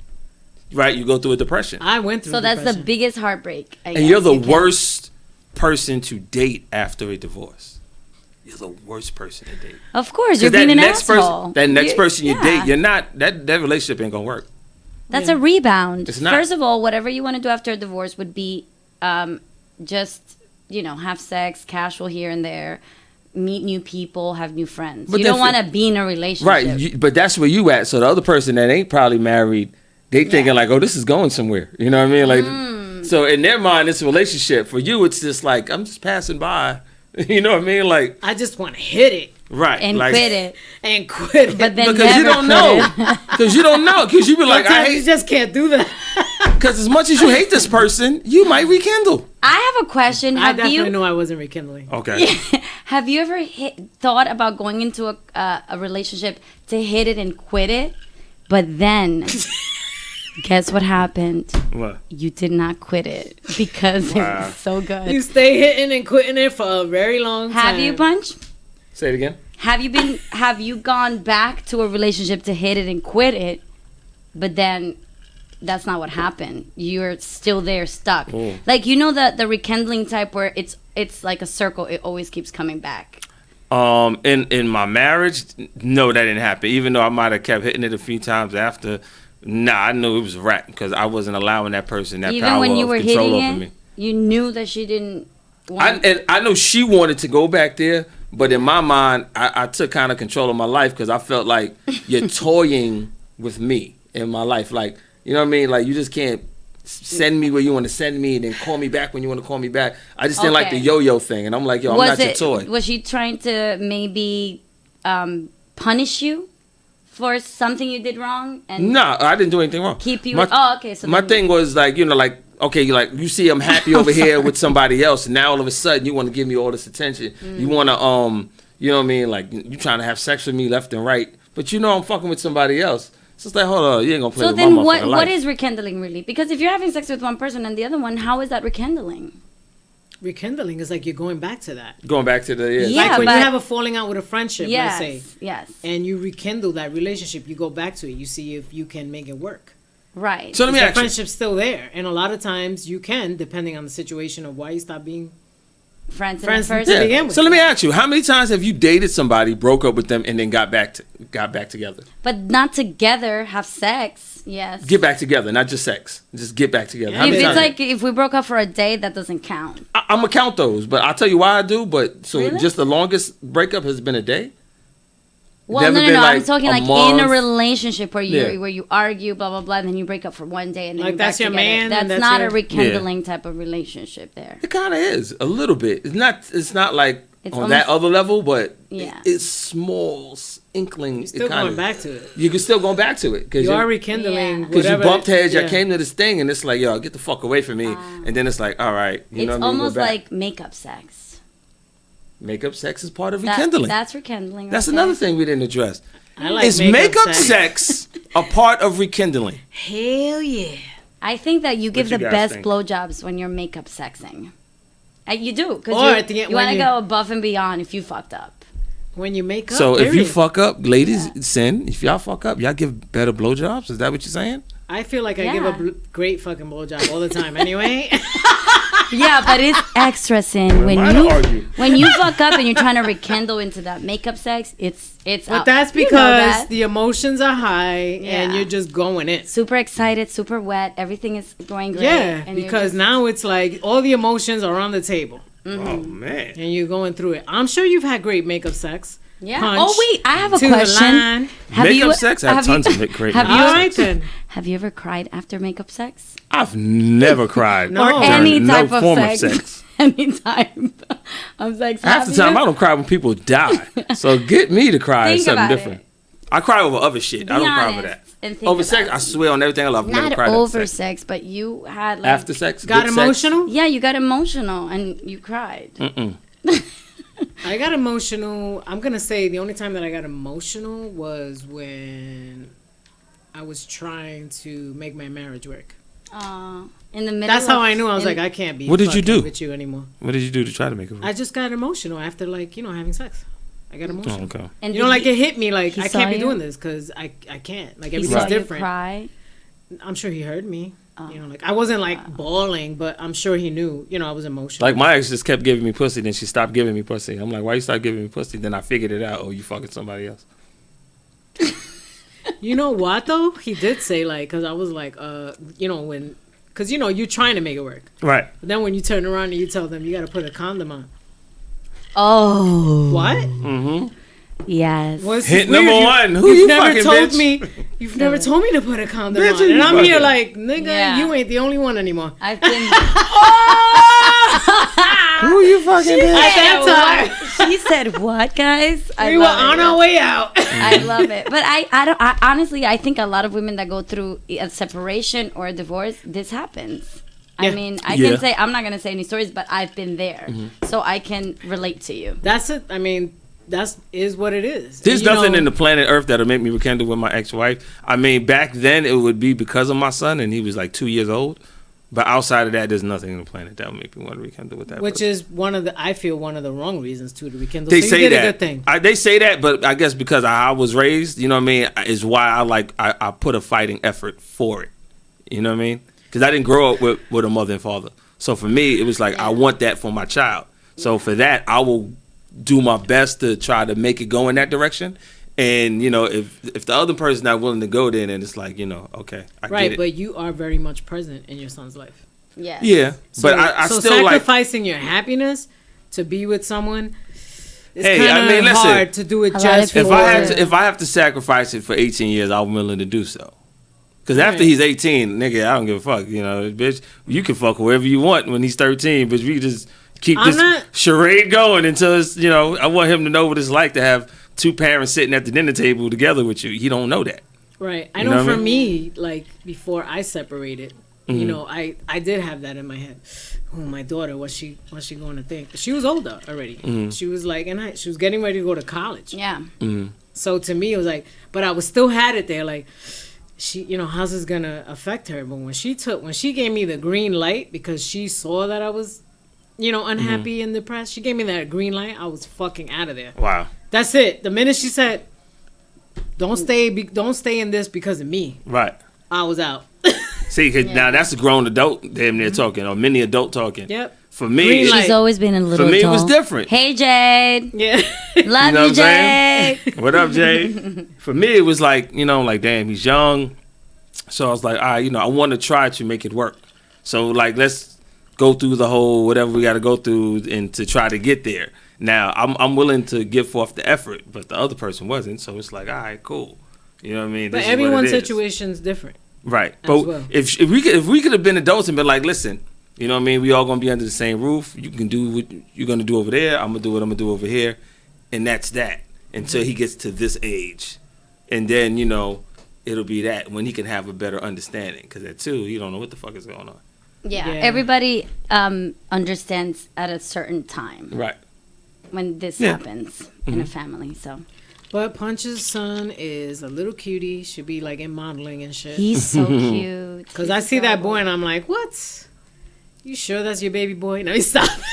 Right? You go through a depression. I went through So that's depression. the biggest heartbreak. I And guess you're the you can. worst person to date after a divorce. You're the worst person to date. Of course, you're being an asshole. That next person you yeah. date, you're not, that relationship ain't gonna work. That's a rebound. It's not. First of all, whatever you want to do after a divorce would be just, have sex, casual here and there, meet new people, have new friends. But you then don't want to be in a relationship. Right, but that's where you at. So the other person that ain't probably married, they thinking like, oh, this is going somewhere. You know what I mean? Like, so in their mind, it's a relationship. For you, it's just like, I'm just passing by. You know what I mean? Like, I just want to hit it right. And like, quit it. and quit it. But then because you don't know. Because you don't know. Because you be like, Sometimes I you hate. just can't do that. Because as much as you hate this person, you might rekindle. I have a question. I Have definitely you knew I wasn't rekindling. Okay. have you ever thought about going into a relationship to hit it and quit it? But then, guess what happened? What? You did not quit it because it Wow. was so good. You stay hitting and quitting it for a very long time. Have you, Punch? Say it again. Have you gone back to a relationship to hit it and quit it, but then that's not what happened. You're still there, stuck. Oh. Like the rekindling type where it's like a circle. It always keeps coming back. In my marriage, no, that didn't happen. Even though I might have kept hitting it a few times after, I knew it was a wrap because I wasn't allowing that person that Even power when you of were control hitting over it, me. you knew that she didn't want. And I know she wanted to go back there, but in my mind, I took kind of control of my life because I felt like you're toying with me in my life. Like, you know what I mean? Like, you just can't send me where you want to send me and then call me back when you want to call me back. I just didn't like the yo-yo thing. And I'm like, yo, I'm not your toy. Was she trying to maybe punish you for something you did wrong? And No, I didn't do anything wrong. keep you. My- So My then- thing was like, like, okay, you see I'm happy over here with somebody else, and now all of a sudden you want to give me all this attention. You want to, you know what I mean? Like, you trying to have sex with me left and right, but you know I'm fucking with somebody else. So it's like, hold on, you ain't gonna play So with then my motherfucking life. what is rekindling really? Because if you're having sex with one person and the other one, how is that rekindling? Rekindling is like you're going back to that. Going back to the Yeah, Like when but- you have a falling out with a friendship, let's say, Yes. and you rekindle that relationship, you go back to it. You see if you can make it work. Right. So let me The ask you. friendship's still there, and a lot of times you can, depending on the situation of why you stop being. friends in friends the first to begin with. So let me ask you, how many times have you dated somebody, broke up with them, and then got back together? But not together, have sex. Yes. Get back together, not just sex. Just get back together. Yeah, How If many it's times? like if we broke up for a day, that doesn't count. I'm gonna count those, but I'll tell you why I do. But so Really? just the longest breakup has been a day. Well, Never no. been I'm like talking a like in a month. relationship where you Yeah. where you argue, blah blah blah, and then you break up for one day and then Like, you're back that's your together. man and That's that's not your- a rekindling type of relationship there. It kind of is a little bit. It's not. It's not like It's on that almost- other level, but Yeah. it's small inkling. You're still going back to it. You can still go back to it because You are rekindling. Yeah. because you whatever- bumped heads. yeah. I came to this thing, and it's like, yo, get the fuck away from me. And then it's like, all right, you know It's what I mean? Go almost back. like makeup sex. Makeup sex is part of That- rekindling. That's rekindling. That's right another there. thing we didn't address. I like Is makeup sex a part of rekindling? Hell yeah. I think that you give you the guys best think? blowjobs when you're makeup sexing. You do because Or you, at the end you when want to you- go above and beyond if you fucked up. When you make up. So if you period. fuck up, ladies, sin. If y'all fuck up, y'all give better blowjobs. Is that what you're saying? I feel like I Yeah. give a great fucking blowjob all the time. Anyway. Yeah, but it's extra sin when am I to argue? when you fuck up and you're trying to rekindle into that makeup sex. It's But out. that's You know because that. the emotions are high and Yeah. you're just going in. super excited, super wet. Everything is going great. Yeah, and you're because just- now it's like all the emotions are on the table Oh man. and you're going through it. I'm sure you've had great makeup sex. yeah. Punch Oh wait, I have a to the question. line. Makeup sex? I have tons of great have makeup you, All right then. Have you ever cried after makeup sex? I've never cried. No. Or Oh, any during type no of form sex. of sex. Any type of sex. Half the Have time, you? I don't cry when people die. So get me to cry Think is something about different. it. I cry over other shit. I Be don't cry over honest that. and think Over sex, about I swear on everything I love, I've never Not cried over after sex. sex, but you had like After sex, Got good emotional? Yeah, you got emotional and you cried. Sex. Mm-mm. I got emotional. I'm gonna say the only time that I got emotional was when I was trying to make my marriage work. In the middle. That's how I knew. I was like, I can't be. What did you do with you anymore? What did you do to try to make it work? I just got emotional after, like, having sex. I got emotional. Oh, okay. And like it hit me like I can't be you? doing this because I can't. Like He everything's saw different. You cry? I'm sure he heard me. Like I wasn't like bawling, but I'm sure he knew. I was emotional. Like my ex just kept giving me pussy, then she stopped giving me pussy. I'm like, why you stop giving me pussy? Then I figured it out. Oh, you fucking somebody else. You know what though? He did say like, because I was like, when, because you're trying to make it work. Right. But then when you turn around and you tell them you got to put a condom on. Oh. What? Mm-hmm. Yes. Hit number one. Who you've you never fucking told bitch? me. You've never told me to put a condom Bitch, on, you and I'm fucking- here like, nigga, Yeah. you ain't the only one anymore. I've been. Who you fucking bitch? At that time, She said what, guys? we were on our way out. I love it, but I honestly, I think a lot of women that go through a separation or a divorce, this happens. Yeah. I mean, I Yeah. can say I'm not gonna say any stories, but I've been there, so I can relate to you. That's it. I mean, is what it is. There's And, nothing in the planet Earth that'll make me rekindle with my ex-wife. I mean, back then it would be because of my son, and he was like 2 years old. But outside of that, there's nothing in the planet that would make me want to rekindle with that. Which person. is one of the wrong reasons too to rekindle. They so say you did that. a good thing. They say that, but I guess because I was raised, you know what I mean, is why I put a fighting effort for it. You know what I mean? Because I didn't grow up with a mother and father. So for me, it was like, I want that for my child. So for that, I will do my best to try to make it go in that direction. And, if the other person's not willing to go there, then it's like, okay, I get it. But you are very much present in your son's life. Yeah. Yeah, So, but I so still like... sacrificing your happiness to be with someone is Hey, kind I of mean, listen, hard to do it a lot just of for... people- If I have to sacrifice it for 18 years, I'm willing to do so. Because after Right. he's 18, nigga, I don't give a fuck. Bitch, you can fuck whoever you want when he's 13, but we just keep I'm this not- charade going until it's, I want him to know what it's like to have two parents sitting at the dinner table together with you. He don't know that. Right. I You know know what I for me, like, before I separated, I did have that in my head. Oh, my daughter, what's she going to think? She was older already. She was like, she was getting ready to go to college. Yeah. So to me, it was like, but I was still had it there, like, how's this gonna affect her? But when she gave me the green light because she saw that I was, unhappy and depressed, she gave me that green light. I was fucking out of there. Wow. That's it. The minute she said, don't stay in this because of me, Right. I was out. See, 'cause now that's a grown adult damn near talking, or mini adult talking. Yep. For me, Green light. She's always been a little for me, it was tall. different. Hey, Jade. Yeah. Love You know you, what I'm Jade. saying? What up, Jay? For me, it was like, damn, he's young. So I was like, all right, I want to try to make it work. So, like, let's go through the whole whatever we got to go through and to try to get there. Now, I'm willing to give forth the effort, but the other person wasn't. So it's like, all right, cool. You know what I mean? But This is what it everyone's is. situation's different. Right. But well. if we could have been adults and been like, listen, you know what I mean? We all gonna be under the same roof. You can do what you're gonna do over there. I'm gonna do what I'm gonna do over here, and that's that until he gets to this age, and then it'll be that when he can have a better understanding. Because at 2, you don't know what the fuck is going on. Yeah. Yeah. Everybody understands at a certain time Right. when this Yeah. happens in a family. So But Punch's son is a little cutie. Should be like in modeling and shit. he's so cute. Because I see that boy and I'm like, what? You sure that's your baby boy? No, stop. Shit,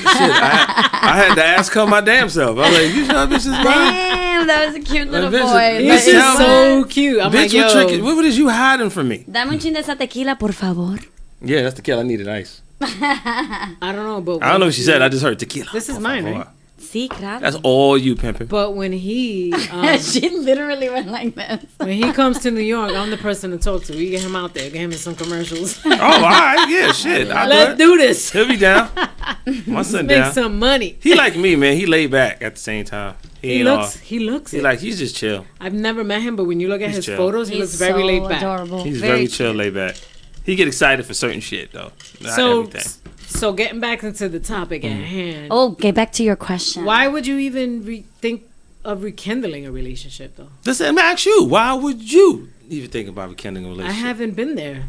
I had to ask her my damn self. I was like, you sure this is mine? Damn, that was a cute little Bitch, boy. bitch, He's Tell just me. so cute. I'm like, Bitch, yo. what is you hiding from me? Dame un chin de esa tequila, por favor. Yeah, that's tequila. I needed ice. I don't know, but I don't know what she said. I just heard tequila. This is mine, right? Sí, claro. That's all you pimping. But when he She literally went like this. when he comes to New York, I'm the person to talk to. We get him out there, get him in some commercials. Oh, all right. Yeah, shit. Let's do this. He'll be down. My son Make down. some money. He like me, man. He laid back at the same time. He ain't looks. all- He looks. He it. like he's just chill. I've never met him, but when you look at He's his chill. photos, he He's looks very so laid back. adorable. He's very chill, cute. laid back. He get excited for certain shit though. Not So, everything. so getting back into the topic at hand. Oh, get back to your question. Why would you even think of rekindling a relationship, though? Listen, I'm ask you. Why would you even think about rekindling a I relationship? haven't been there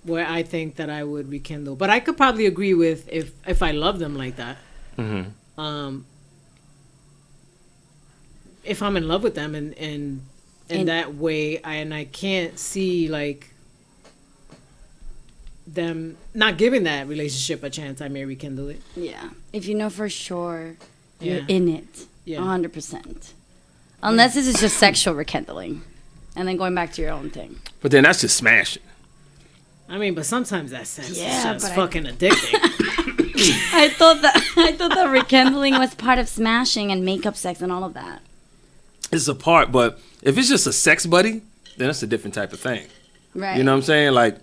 where I think that I would rekindle, but I could probably agree with if I love them like that. Mm-hmm. if I'm in love with them and in that way, I can't see like them not giving that relationship a chance, I may rekindle it. Yeah. If you know for sure you're Yeah. in it. Yeah. 100%. Unless this is just sexual rekindling. And then going back to your own thing. But then that's just smashing. I mean, but sometimes that sex is Yeah, just but fucking addicting. I thought that rekindling was part of smashing and makeup sex and all of that. It's a part, but if it's just a sex buddy, then that's a different type of thing. Right. You know what I'm saying? Like,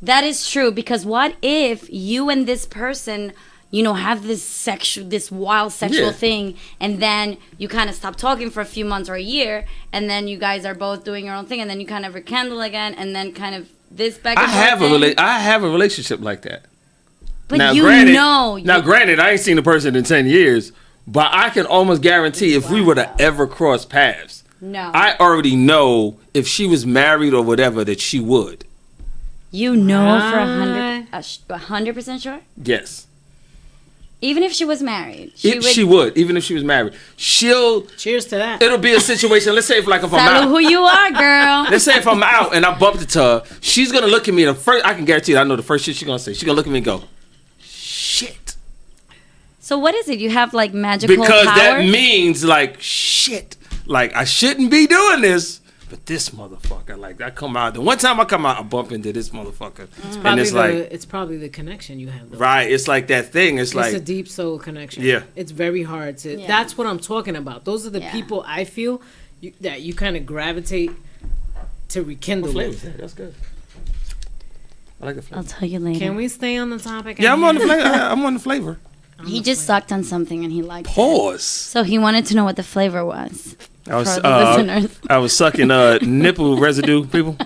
that is true, because what if you and this person, you know, have this wild sexual thing, and then you kind of stop talking for a few months or a year, and then you guys are both doing your own thing, and then you kind of rekindle again, and then kind of this back and forth. I have a relationship like that. But Now, you granted, know. Granted, I ain't seen the person in 10 years, but I can almost guarantee if we were to ever cross paths, No. I already know if she was married or whatever that she would. You know for 100% sure? Yes. Even if she was married. She would. Even if she was married. Cheers to that. It'll be a situation, let's say if I'm Salud out. who you are, girl. Let's say if I'm out and I bump into her, she's going to look at me, I can guarantee you, I know the first shit she's going to say. She's going to look at me and go, shit. So what is it? You have like magical Because powers? that means like, shit. Like, I shouldn't be doing this. But this motherfucker, like, I come out. The one time I come out, I bump into this motherfucker. And It's probably the connection you have. Though. Right. It's like that thing. It's like. It's a deep soul connection. Yeah. It's very hard to. Yeah. That's what I'm talking about. Those are the people I feel that you kind of gravitate to rekindle. What flavor is that? That's good. I like the flavor. I'll tell you later. Can we stay on the topic? Yeah, I'm on the flavor. I'm on the flavor. He just sucked on something and he liked it. Pause. So he wanted to know what the flavor was. I was, for the listeners. I was sucking nipple residue, people.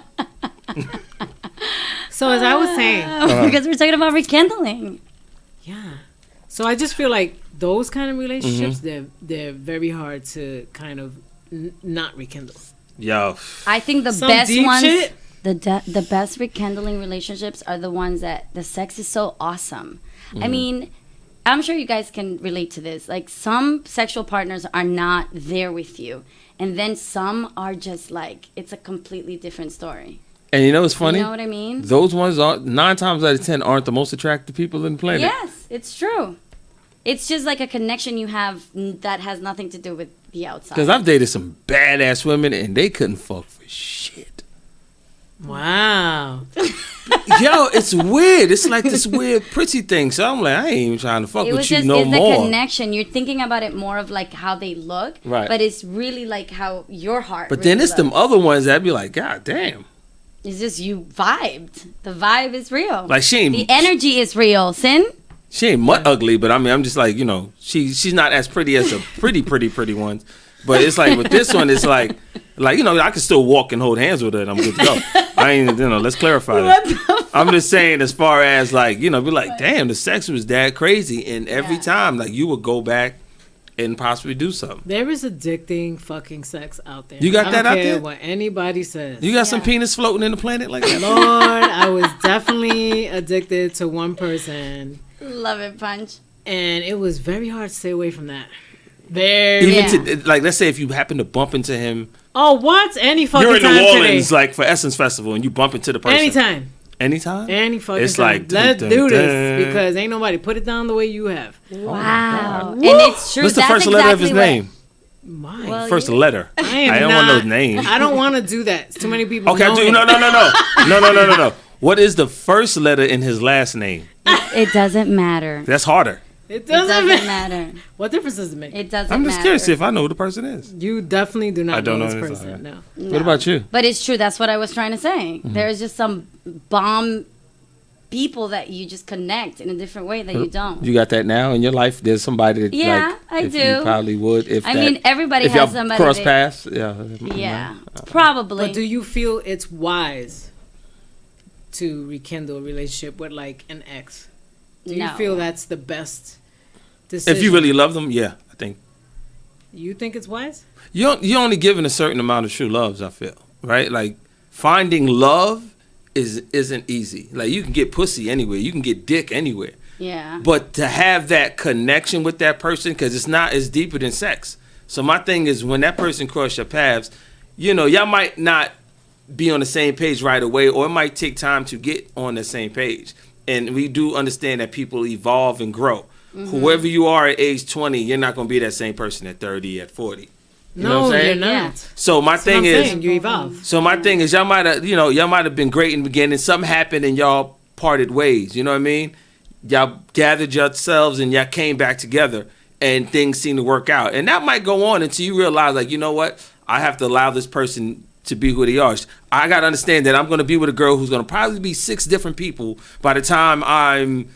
So as I was saying, Because we're talking about rekindling. yeah. So I just feel like those kind of relationships, they're very hard to kind of not rekindle. Yo. I think the Some best deep ones, shit. the best rekindling relationships are the ones that the sex is so awesome. I mean, I'm sure you guys can relate to this. Like, some sexual partners are not there with you, and then some are just like, it's a completely different story. And you know what's funny? You know what I mean? Those ones are 9 times out of 10 aren't the most attractive people in the planet. Yes, it's true. It's just like a connection you have that has nothing to do with the outside. Because I've dated some badass women and they couldn't fuck for shit. Wow. Yo, it's weird. It's like this weird pretty thing. So I'm like, I ain't even trying to fuck with you no it's more. the connection. You're thinking about it more of like how they look, Right. But it's really like how your heart. But really then it's them looks. other ones that'd be like, God damn. It's just you vibed. The vibe is real. Like she ain't. The energy is real. Sin. She ain't mutt ugly, but I mean, I'm just like, you know, she's not as pretty as the pretty ones. But it's like with this one, it's like you know, I can still walk and hold hands with her, and I'm good to go. I ain't, you know, let's clarify that. I'm just saying, as far as like, you know, be like, damn, the sex was that crazy, and every time, like, you would go back and possibly do something. There is addicting fucking sex out there. You got I that don't out care there? what anybody says. You got some penis floating in the planet like that? Lord, I was definitely addicted to one person, Love it, Punch. and it was very hard to stay away from that. Very. Even to, like, let's say if you happen to bump into him, Oh, what? Any fucking you're in time New Orleans, today. like for Essence Festival, and you bump into the person. Anytime. Anytime? Any fucking It's time. like, Let's dun, do dun, this, dun. because ain't nobody put it down the way you have. Wow. And it's true. What's the That's first letter of his exactly name? My. Well, First yeah. letter. I don't want no name. I don't want to do that. Too many people. Okay, know dude, it. no. What is the first letter in his last name? It doesn't matter. That's harder. It It doesn't, doesn't matter. matter. What difference does it make? It doesn't I'm just matter. curious if I know who the person is. You definitely do not I don't know know this this, person. alright. No. What about you? But it's true. That's what I was trying to say. Mm-hmm. There's just some bomb people that you just connect in a different way that you don't. You got that now in your life? There's somebody that, Yeah, like, I if do. You probably would. If I that- mean, everybody if has y'all somebody cross that- paths. Yeah. Yeah, probably. But do you feel it's wise to rekindle a relationship with like an ex? Do you No. feel that's the best decision? If you really love them, yeah, I think. You think it's wise? You're only given a certain amount of true loves, I feel. Right? Like, finding love isn't easy. Like, you can get pussy anywhere. You can get dick anywhere. Yeah. But to have that connection with that person, because it's deeper than sex. So my thing is, when that person cross your paths, y'all might not be on the same page right away, or it might take time to get on the same page. And we do understand that people evolve and grow. Whoever you are at age 20, you're not going to be that same person at 30, at 40. You know what I'm saying? You're not. Yeah. So my thing is, you evolve. So my thing is, y'all might have been great in the beginning. Something happened and y'all parted ways. You know what I mean? Y'all gathered yourselves and y'all came back together, and things seem to work out. And that might go on until you realize, like, you know what? I have to allow this person to be who they are. I got to understand that I'm going to be with a girl who's going to probably be 6 different people by the time I'm,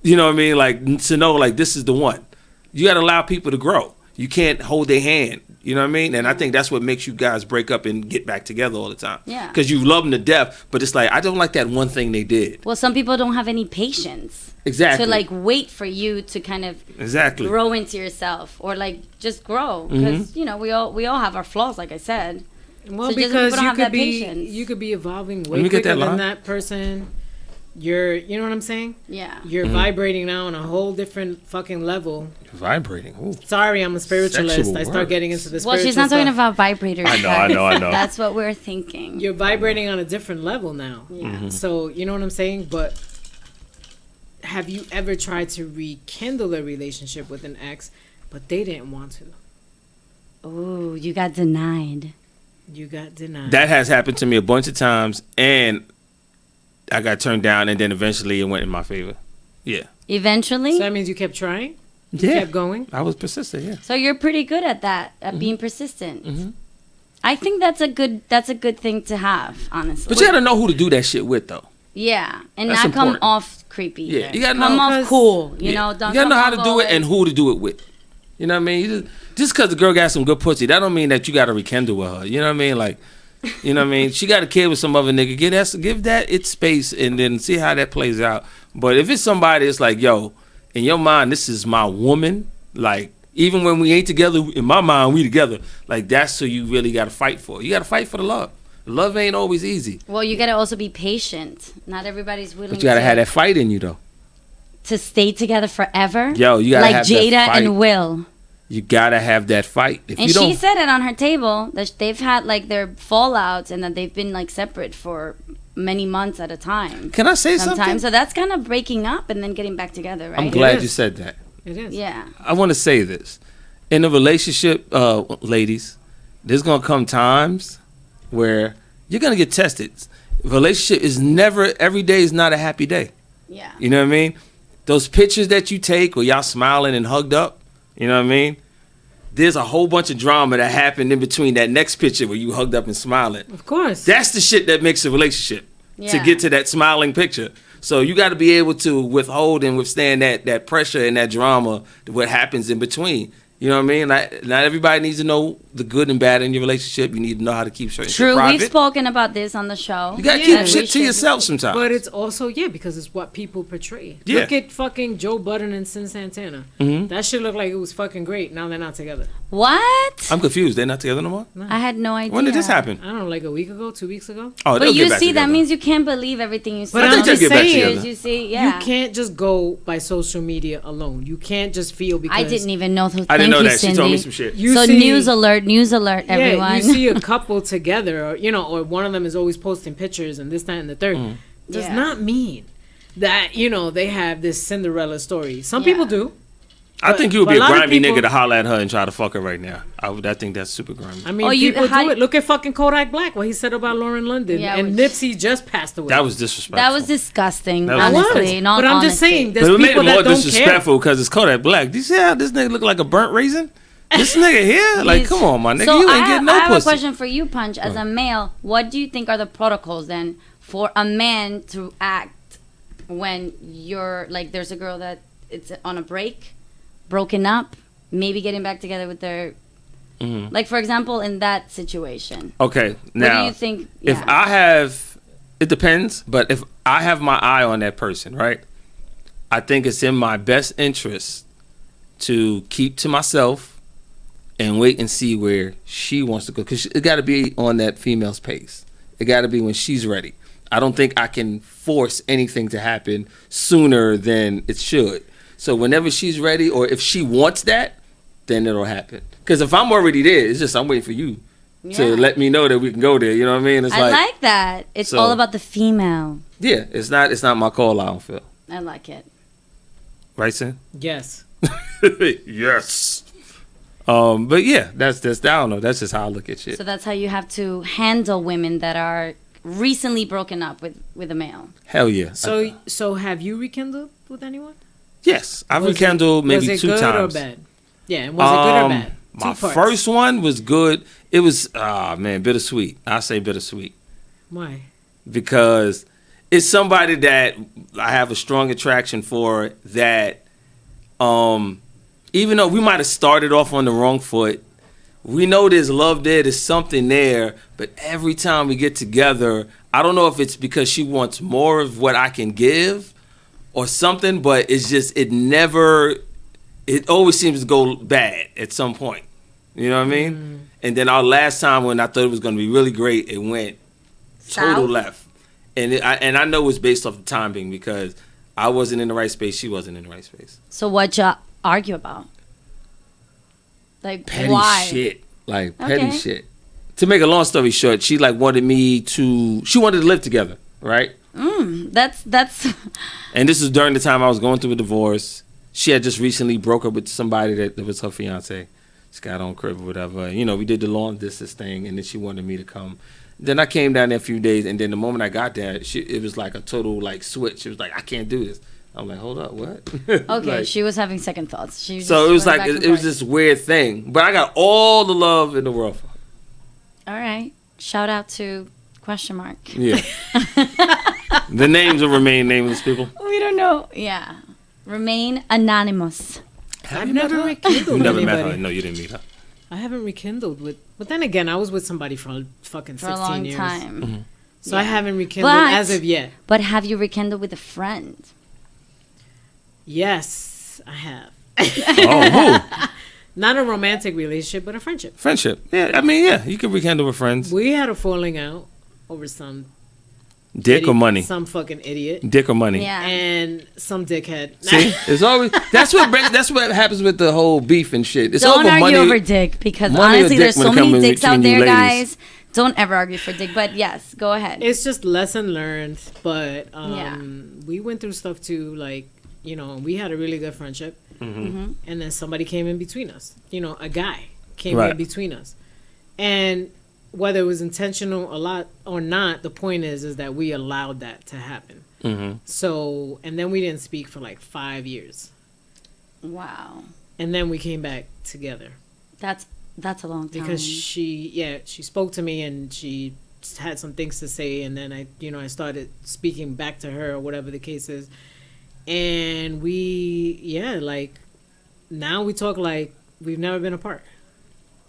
you know what I mean? Like, to know, like, this is the one. You got to allow people to grow. You can't hold their hand. You know what I mean? And I think that's what makes you guys break up and get back together all the time. Yeah. Because you love them to death, but it's like, I don't like that one thing they did. Well, some people don't have any patience. Exactly. To, like, wait for you to kind of grow into yourself, or, like, just grow. Because, you know, we all have our flaws, like I said. Well, so because you could be evolving way quicker than that person. You know what I'm saying? Yeah. You're vibrating now on a whole different fucking level. Vibrating. Ooh. Sorry, I'm a spiritualist. I start getting into the spiritual Well, she's not talking about vibrators. I know. That's what we're thinking. You're vibrating on a different level now. Yeah. So, you know what I'm saying? But have you ever tried to rekindle a relationship with an ex, but they didn't want to? Oh, you got denied. You got denied. That has happened to me a bunch of times, and I got turned down, and then eventually it went in my favor. Yeah. Eventually? So that means you kept trying? You kept going? I was persistent, yeah. So you're pretty good at that, at being persistent. I think that's a good thing to have, honestly. But you gotta know who to do that shit with, though. Yeah, and That's not important. come off creepy. Yeah, you gotta come know. off cool. You know, don't you gotta know how to come do off it and who to do it with. You know what I mean? Just because the girl got some good pussy, that don't mean that you gotta rekindle with her. You know what I mean? Like, you know what I mean? She got a kid with some other nigga. Give that its space and then see how that plays out. But if it's somebody that's like, yo, in your mind, this is my woman. Like, even when we ain't together, in my mind, we together. Like, that's who you really got to fight for. You got to fight for the love. Love ain't always easy. Well, you got to also be patient. Not everybody's willing. But you got to have that fight in you, though. To stay together forever. Yo, you got to have Jada that fight. and Will. You gotta have that fight. If and you don't, she said it on her table that they've had like their fallouts and that they've been like separate for many months at a time. Can I say something? So that's kind of breaking up and then getting back together, right? I'm glad you said that. It is. Yeah. I want to say this. In a relationship, ladies, there's gonna come times where you're gonna get tested. Relationship is never, every day is not a happy day. Yeah. You know what I mean? Those pictures that you take where y'all smiling and hugged up, you know what I mean? There's a whole bunch of drama that happened in between that next picture where you hugged up and smiling. Of course. That's the shit that makes a relationship. To get to that smiling picture. So you got to be able to withhold and withstand that pressure and that drama, what happens in between. You know what I mean? Not everybody needs to know the good and bad in your relationship. You need to know how to keep certain shit private. We've spoken about this on the show. You got to keep shit to yourself sometimes. But it's also, because it's what people portray. Yeah. Look at fucking Joe Budden and Sin Santana. That shit looked like it was fucking great. Now they're not together. What? I'm confused. They're not together no more? I had no idea. When did this happen? I don't know, like a week ago, 2 weeks ago. Oh, but you see, that means you can't believe everything you see. But I'm just saying, you see, yeah. You can't just go by social media alone. You can't just feel because... I didn't even know. I didn't know that. Cindy. She told me some shit. News alert, everyone. You see a couple together, or one of them is always posting pictures and this, that, and the third. Does not mean that, they have this Cinderella story. Some people do. I think you would be a grimy nigga to holler at her and try to fuck her right now. I think that's super grimy. I mean, people do it. Look at fucking Kodak Black, what he said about Lauren London. And Nipsey just passed away. That was disrespectful. That was disgusting, honestly. But I'm just saying, there's people that don't care. But it made it more disrespectful disrespectful because it's Kodak Black. Do you see how this nigga look like a burnt raisin? This nigga here? Like, come on, my nigga. So you ain't getting no pussy. I have a question for you, Punch. As a male, what do you think are the protocols then for a man to act when you're, like, there's a girl that it's on a break, broken up, maybe getting back together with their... Like, for example, in that situation. Okay, now... What do you think? If I have... It depends, but if I have my eye on that person, right? I think it's in my best interest to keep to myself and wait and see where she wants to go. Because it got to be on that female's pace. It got to be when she's ready. I don't think I can force anything to happen sooner than it should. So whenever she's ready, or if she wants that, then it'll happen. Because if I'm already there, it's just I'm waiting for you to let me know that we can go there. You know what I mean? It's I like that. It's all about the female. Yeah, it's not my call. I don't feel. I like it. Right, Sin? Yes. Yes. But yeah, that's I don't know. That's just how I look at shit. So that's how you have to handle women that are recently broken up with a male. Hell yeah. So have you rekindled with anyone? Yes, I've rekindled maybe 2 times. Was it good or bad? Yeah, and was it good or bad? My first one was good. It was bittersweet. I say bittersweet. Why? Because it's somebody that I have a strong attraction for. That, even though we might have started off on the wrong foot, we know there's love there. There's something there. But every time we get together, I don't know if it's because she wants more of what I can give or something, but it's just it always seems to go bad at some point. You know what I mean? And then our last time when I thought it was going to be really great, it went total left. And I know it's based off the timing because I wasn't in the right space, she wasn't in the right space. So what'd you argue about? Like petty why? Shit. Like petty shit. To make a long story short, she wanted to live together, right? That's And this was during the time I was going through a divorce. She had just recently broke up with somebody that was her fiance. She got on crib or whatever. You know, we did the long distance thing, and then she wanted me to come. Then I came down there a few days, and then the moment I got there, it was like a total switch. It was like, I can't do this. I'm like, hold up, what? Okay, she was having second thoughts. So it was like it was this weird thing, but I got all the love in the world for her. All right, shout out to ? Yeah. The names will remain nameless, people. We don't know. Yeah, remain anonymous. I've never rekindled You never anybody. met her. No, you didn't meet her. I haven't rekindled with, but then again, I was with somebody for fucking 16 For a long years. time. Mm-hmm. So I haven't rekindled as of yet. But have you rekindled with a friend? Yes, I have. Oh, who? Not a romantic relationship, but a friendship. Friendship. Yeah, I mean, yeah, you can rekindle with friends. We had a falling out over some Dick or money? Some fucking idiot. Dick or money? Yeah. And some dickhead. See, it's always that's what happens with the whole beef and shit. It's Don't over argue money, over dick because money or honestly, dick there's when so it many comes dicks out between you there, ladies. guys. Don't ever argue for dick. But yes, go ahead. It's just lesson learned. But Yeah. we went through stuff too. Like, you know, we had a really good friendship. And then somebody came in between us. You know, a guy came in between us. And whether it was intentional or not, the point is that we allowed that to happen. So, and then we didn't speak for like 5 years. Wow. And then we came back together. That's a long time. Because she spoke to me and she had some things to say, and then I started speaking back to her or whatever the case is. And now we talk like we've never been apart.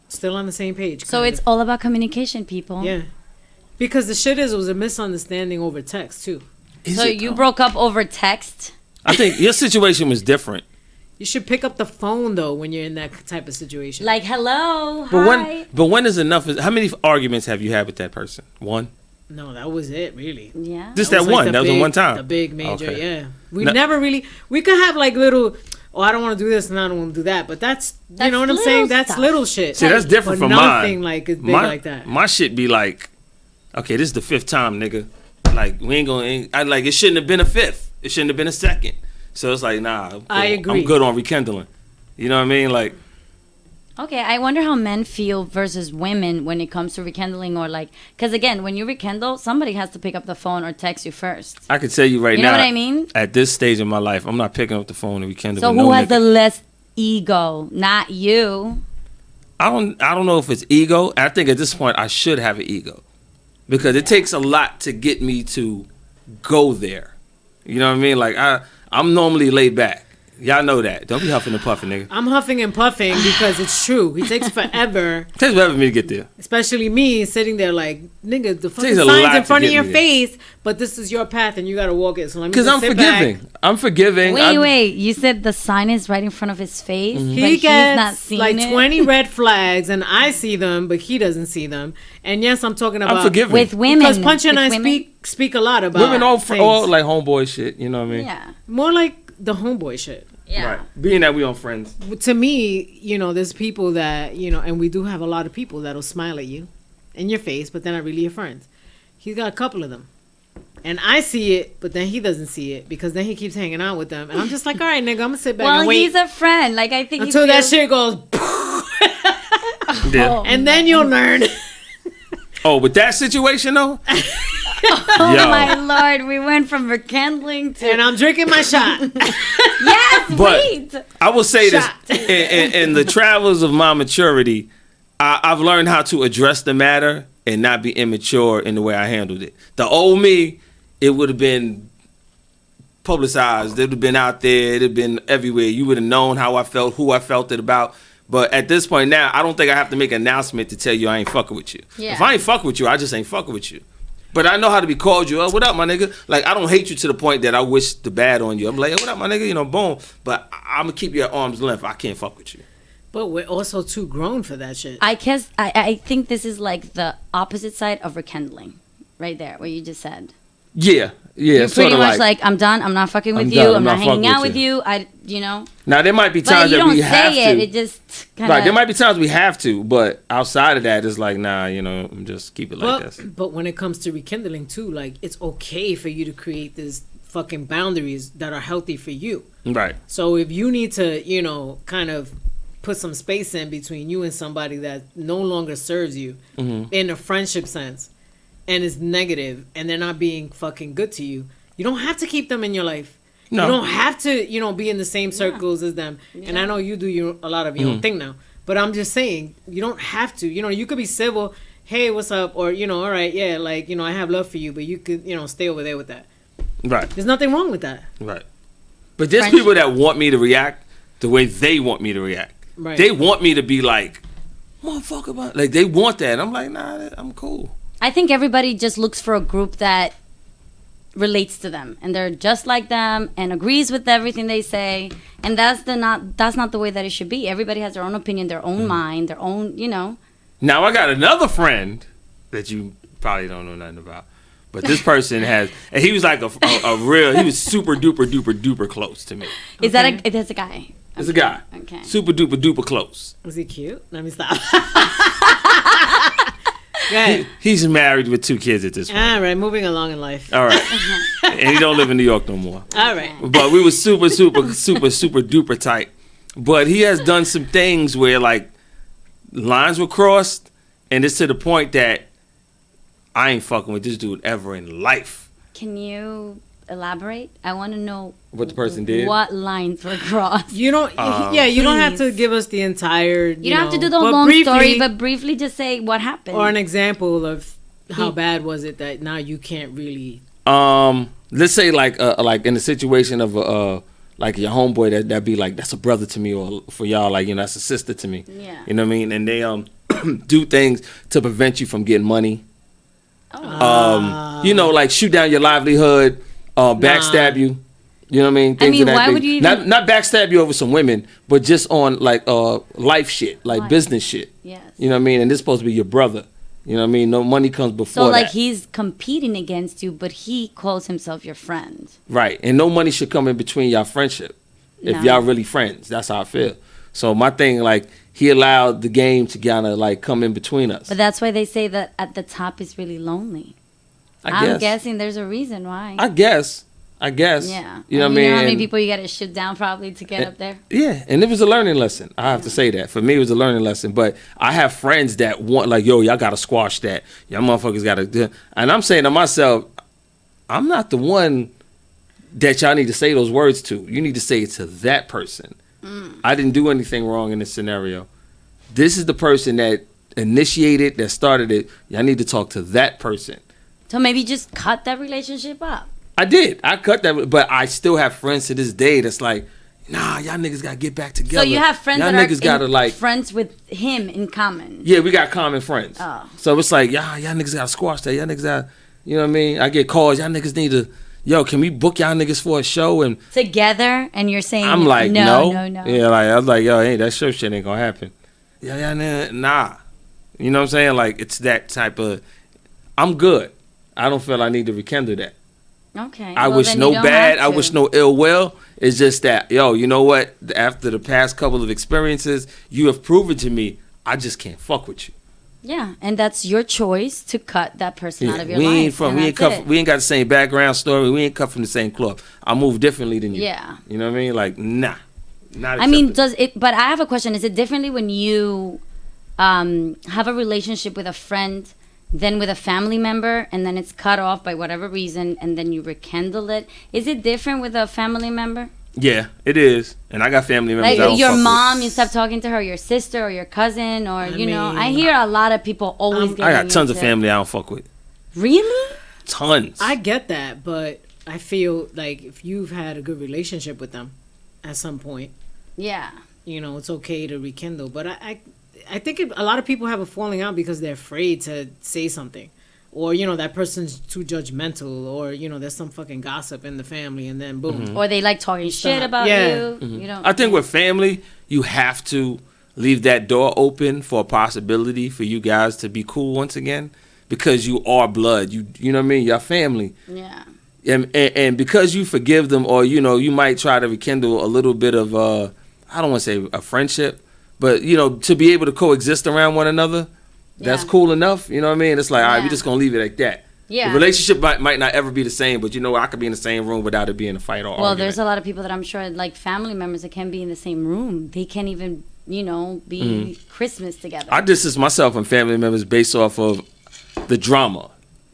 Still on the same page. So it's all about communication, people. Yeah. Because the shit it was a misunderstanding over text too. So you broke up over text? I think your situation was different. You should pick up the phone though when you're in that type of situation. Like, hello, hi. But when is enough? How many arguments have you had with that person? One? No, that was it, really. Yeah. Just that one. That was the one time. The big major, yeah. We never really. We could have like little. Oh, I don't want to do this and I don't want to do that. But that's you know what I'm saying? That's stuff. Little shit. See, that's different but from mine. Nothing like as big like that. My shit be like, okay, this is the 5th time, nigga. Like we ain't gonna. It shouldn't have been a 5th. It shouldn't have been a 2nd. So it's like, nah. I agree. I'm good on rekindling. You know what I mean? Like. Okay, I wonder how men feel versus women when it comes to rekindling, or like, because again, when you rekindle, somebody has to pick up the phone or text you first. I can tell you right now. You know what I mean? At this stage in my life, I'm not picking up the phone and rekindling. So who has the less ego? Not you. I don't know if it's ego. I think at this point I should have an ego because it takes a lot to get me to go there. You know what I mean? Like I'm normally laid back. Y'all know that. Don't be huffing and puffing, nigga. I'm huffing and puffing because it's true. It takes forever. It takes forever for me to get there. Especially me sitting there like, nigga, the fucking a sign's lot in front to of get your me there. face, but this is your path and you got to walk it. So let me Because just I'm sit forgiving. back. I'm forgiving. Wait. You said the sign is right in front of his face, but He he's not gets seeing like it? 20 red flags and I see them, but he doesn't see them. And yes, I'm talking about I'm forgiving. With women. because Punch and With I women? speak a lot about Women all things. all like homeboy shit. You know what I mean? Yeah. More like the homeboy shit. Yeah. Right. Being that we on Friends. To me, there's people that, and we do have a lot of people that'll smile at you in your face, but they're not really your friends. He's got a couple of them. And I see it, but then he doesn't see it because then he keeps hanging out with them. And I'm just like, all right, nigga, I'm going to sit back and wait. Well, he's a friend. Like, I think until that shit goes. Yeah. And then you'll learn. Oh, with that situation, though? Oh, my Lord. We went from rekindling to... And I'm drinking my shot. Yes, but wait. I will say Shot. this. In the travels of my maturity, I've learned how to address the matter and not be immature in the way I handled it. The old me, it would have been publicized. It would have been out there. It would have been everywhere. You would have known how I felt, who I felt it about. But at this point now, I don't think I have to make an announcement to tell you I ain't fucking with you. Yeah. If I ain't fucking with you, I just ain't fucking with you. But I know how to be cordial. Oh, what up, my nigga? Like, I don't hate you to the point that I wish the bad on you. I'm like, what up, my nigga? Boom. But I'm going to keep you at arm's length. I can't fuck with you. But we're also too grown for that shit. I guess I think this is like the opposite side of rekindling. Right there, what you just said. Yeah. You're pretty much like, I'm done. I'm not fucking with you. I'm not hanging out with you. Now, there might be times that we have to. It just kind of... Right, there might be times we have to, but outside of that, it's like, nah, just keep it like this. But when it comes to rekindling, too, like, it's okay for you to create these fucking boundaries that are healthy for you. Right. So if you need to, kind of put some space in between you and somebody that no longer serves you in a friendship sense, and is negative and they're not being fucking good to you, you don't have to keep them in your life. No. You don't have to, be in the same circles as them. Yeah. And I know you do a lot of your own thing now. But I'm just saying, you don't have to. You could be civil. Hey, what's up? Or, all right, yeah, like, I have love for you. But you could, stay over there with that. Right. There's nothing wrong with that. Right. But there's people that want me to react the way they want me to react. Right. They want me to be like, motherfucker, like, they want that. I'm like, nah, I'm cool. I think everybody just looks for a group that relates to them and they're just like them and agrees with everything they say, and that's not the way that it should be. Everybody has their own opinion, their own mind, their own, Now I got another friend that you probably don't know nothing about, but this person has, and he was like a real, he was super duper duper duper close to me. Is that that's a guy? It's a guy. Okay. Super duper duper close. Was he cute? Let me stop. He's married with 2 kids at this point. All right, moving along in life. All right. And he don't live in New York no more. All right. But we were super, super, super, super duper tight. But he has done some things where, like, lines were crossed, and it's to the point that I ain't fucking with this dude ever in life. Can you elaborate? I want to know what the person did. What lines were crossed? You don't. You don't have to give us the entire. You don't have to do the long story, but briefly just say what happened or an example of how bad was it that now you can't really. Let's say like in the situation of like your homeboy that be like, that's a brother to me, or for y'all like, that's a sister to me. Yeah. You know what I mean? And they do things to prevent you from getting money. Oh. Like shoot down your livelihood, backstab you. You know what I mean? Things why would you even... not backstab you over some women, but just on like life shit, like business shit. Yes. You know what I mean? And this is supposed to be your brother. You know what I mean? No money comes before that. So like that. he's competing against you, but he calls himself your friend. Right. And no money should come in between y'all friendship. If y'all really friends. That's how I feel. So my thing, like, he allowed the game to kind of like come in between us. But that's why they say that at the top is really lonely. I'm guessing there's a reason why. I guess. Yeah. You know what I mean? You know how many people you got to shoot down probably to get up there? Yeah. And it was a learning lesson. I have to say that. For me, it was a learning lesson. But I have friends that want, like, yo, y'all got to squash that. Y'all motherfuckers got to do. And I'm saying to myself, I'm not the one that y'all need to say those words to. You need to say it to that person. I didn't do anything wrong in this scenario. This is the person that initiated, that started it. Y'all need to talk to that person. So maybe just cut that relationship up. I did. I cut that, but I still have friends to this day that's like, nah, y'all niggas gotta get back together. So you have friends y'all that niggas are gotta, like, friends with him in common. Yeah, we got common friends. Oh. So it's like, y'all niggas gotta squash that. Y'all niggas gotta, you know what I mean? I get calls. Y'all niggas need to, can we book y'all niggas for a show? And together, and you're saying, I'm like, no. Yeah, like, I was like, hey, that show shit ain't gonna happen. Nah. You know what I'm saying? Like, it's that type of, I'm good. I don't feel I need to rekindle that. Okay. I wish no bad. I wish no ill will. It's just that, yo, you know what? After the past couple of experiences, you have proven to me I just can't fuck with you. Yeah, and that's your choice to cut that person out of your we life. We ain't got the same background story. We ain't cut from the same cloth. I move differently than you. Yeah. You know what I mean? Like, nah. Not I mean, does it? But I have a question. Is it differently when you have a relationship with a friend than with a family member, and then it's cut off by whatever reason, and then you rekindle it? Is it different with a family member? Yeah, it is. And I got family members. Like your mom, you stop talking to her, your sister or your cousin, or I hear a lot of people always. I got tons of family I don't fuck with. Really? Tons. I get that, but I feel like if you've had a good relationship with them at some point, yeah, it's okay to rekindle. But I think a lot of people have a falling out because they're afraid to say something, or that person's too judgmental, or there's some fucking gossip in the family, and then boom. Mm-hmm. Or they like talking shit about you. Mm-hmm. I think with family, you have to leave that door open for a possibility for you guys to be cool once again, because you are blood. You know what I mean? You're family. Yeah. And because you forgive them, or you might try to rekindle a little bit of I don't want to say a friendship, but to be able to coexist around one another, that's cool enough. You know what I mean? It's like, all right, we're just gonna leave it like that. Yeah. The relationship might not ever be the same, but I could be in the same room without it being a fight or argument. There's a lot of people that I'm sure, like family members, that can be in the same room. They can't even be Christmas together. I distance myself from family members based off of the drama.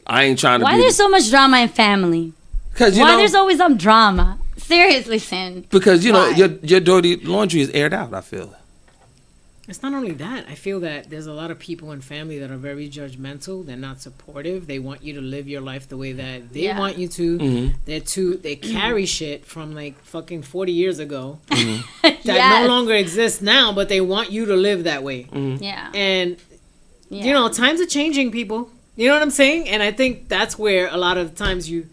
I ain't trying to. Why there's so much drama in family? Because there's always some drama. Seriously, Sin. Because your dirty laundry is aired out. I feel. It's not only that. I feel that there's a lot of people in family that are very judgmental. They're not supportive. They want you to live your life the way that they want you to. Mm-hmm. They carry shit from like fucking 40 years ago that no longer exists now, but they want you to live that way. Mm-hmm. Yeah. And times are changing, people. You know what I'm saying? And I think that's where a lot of times you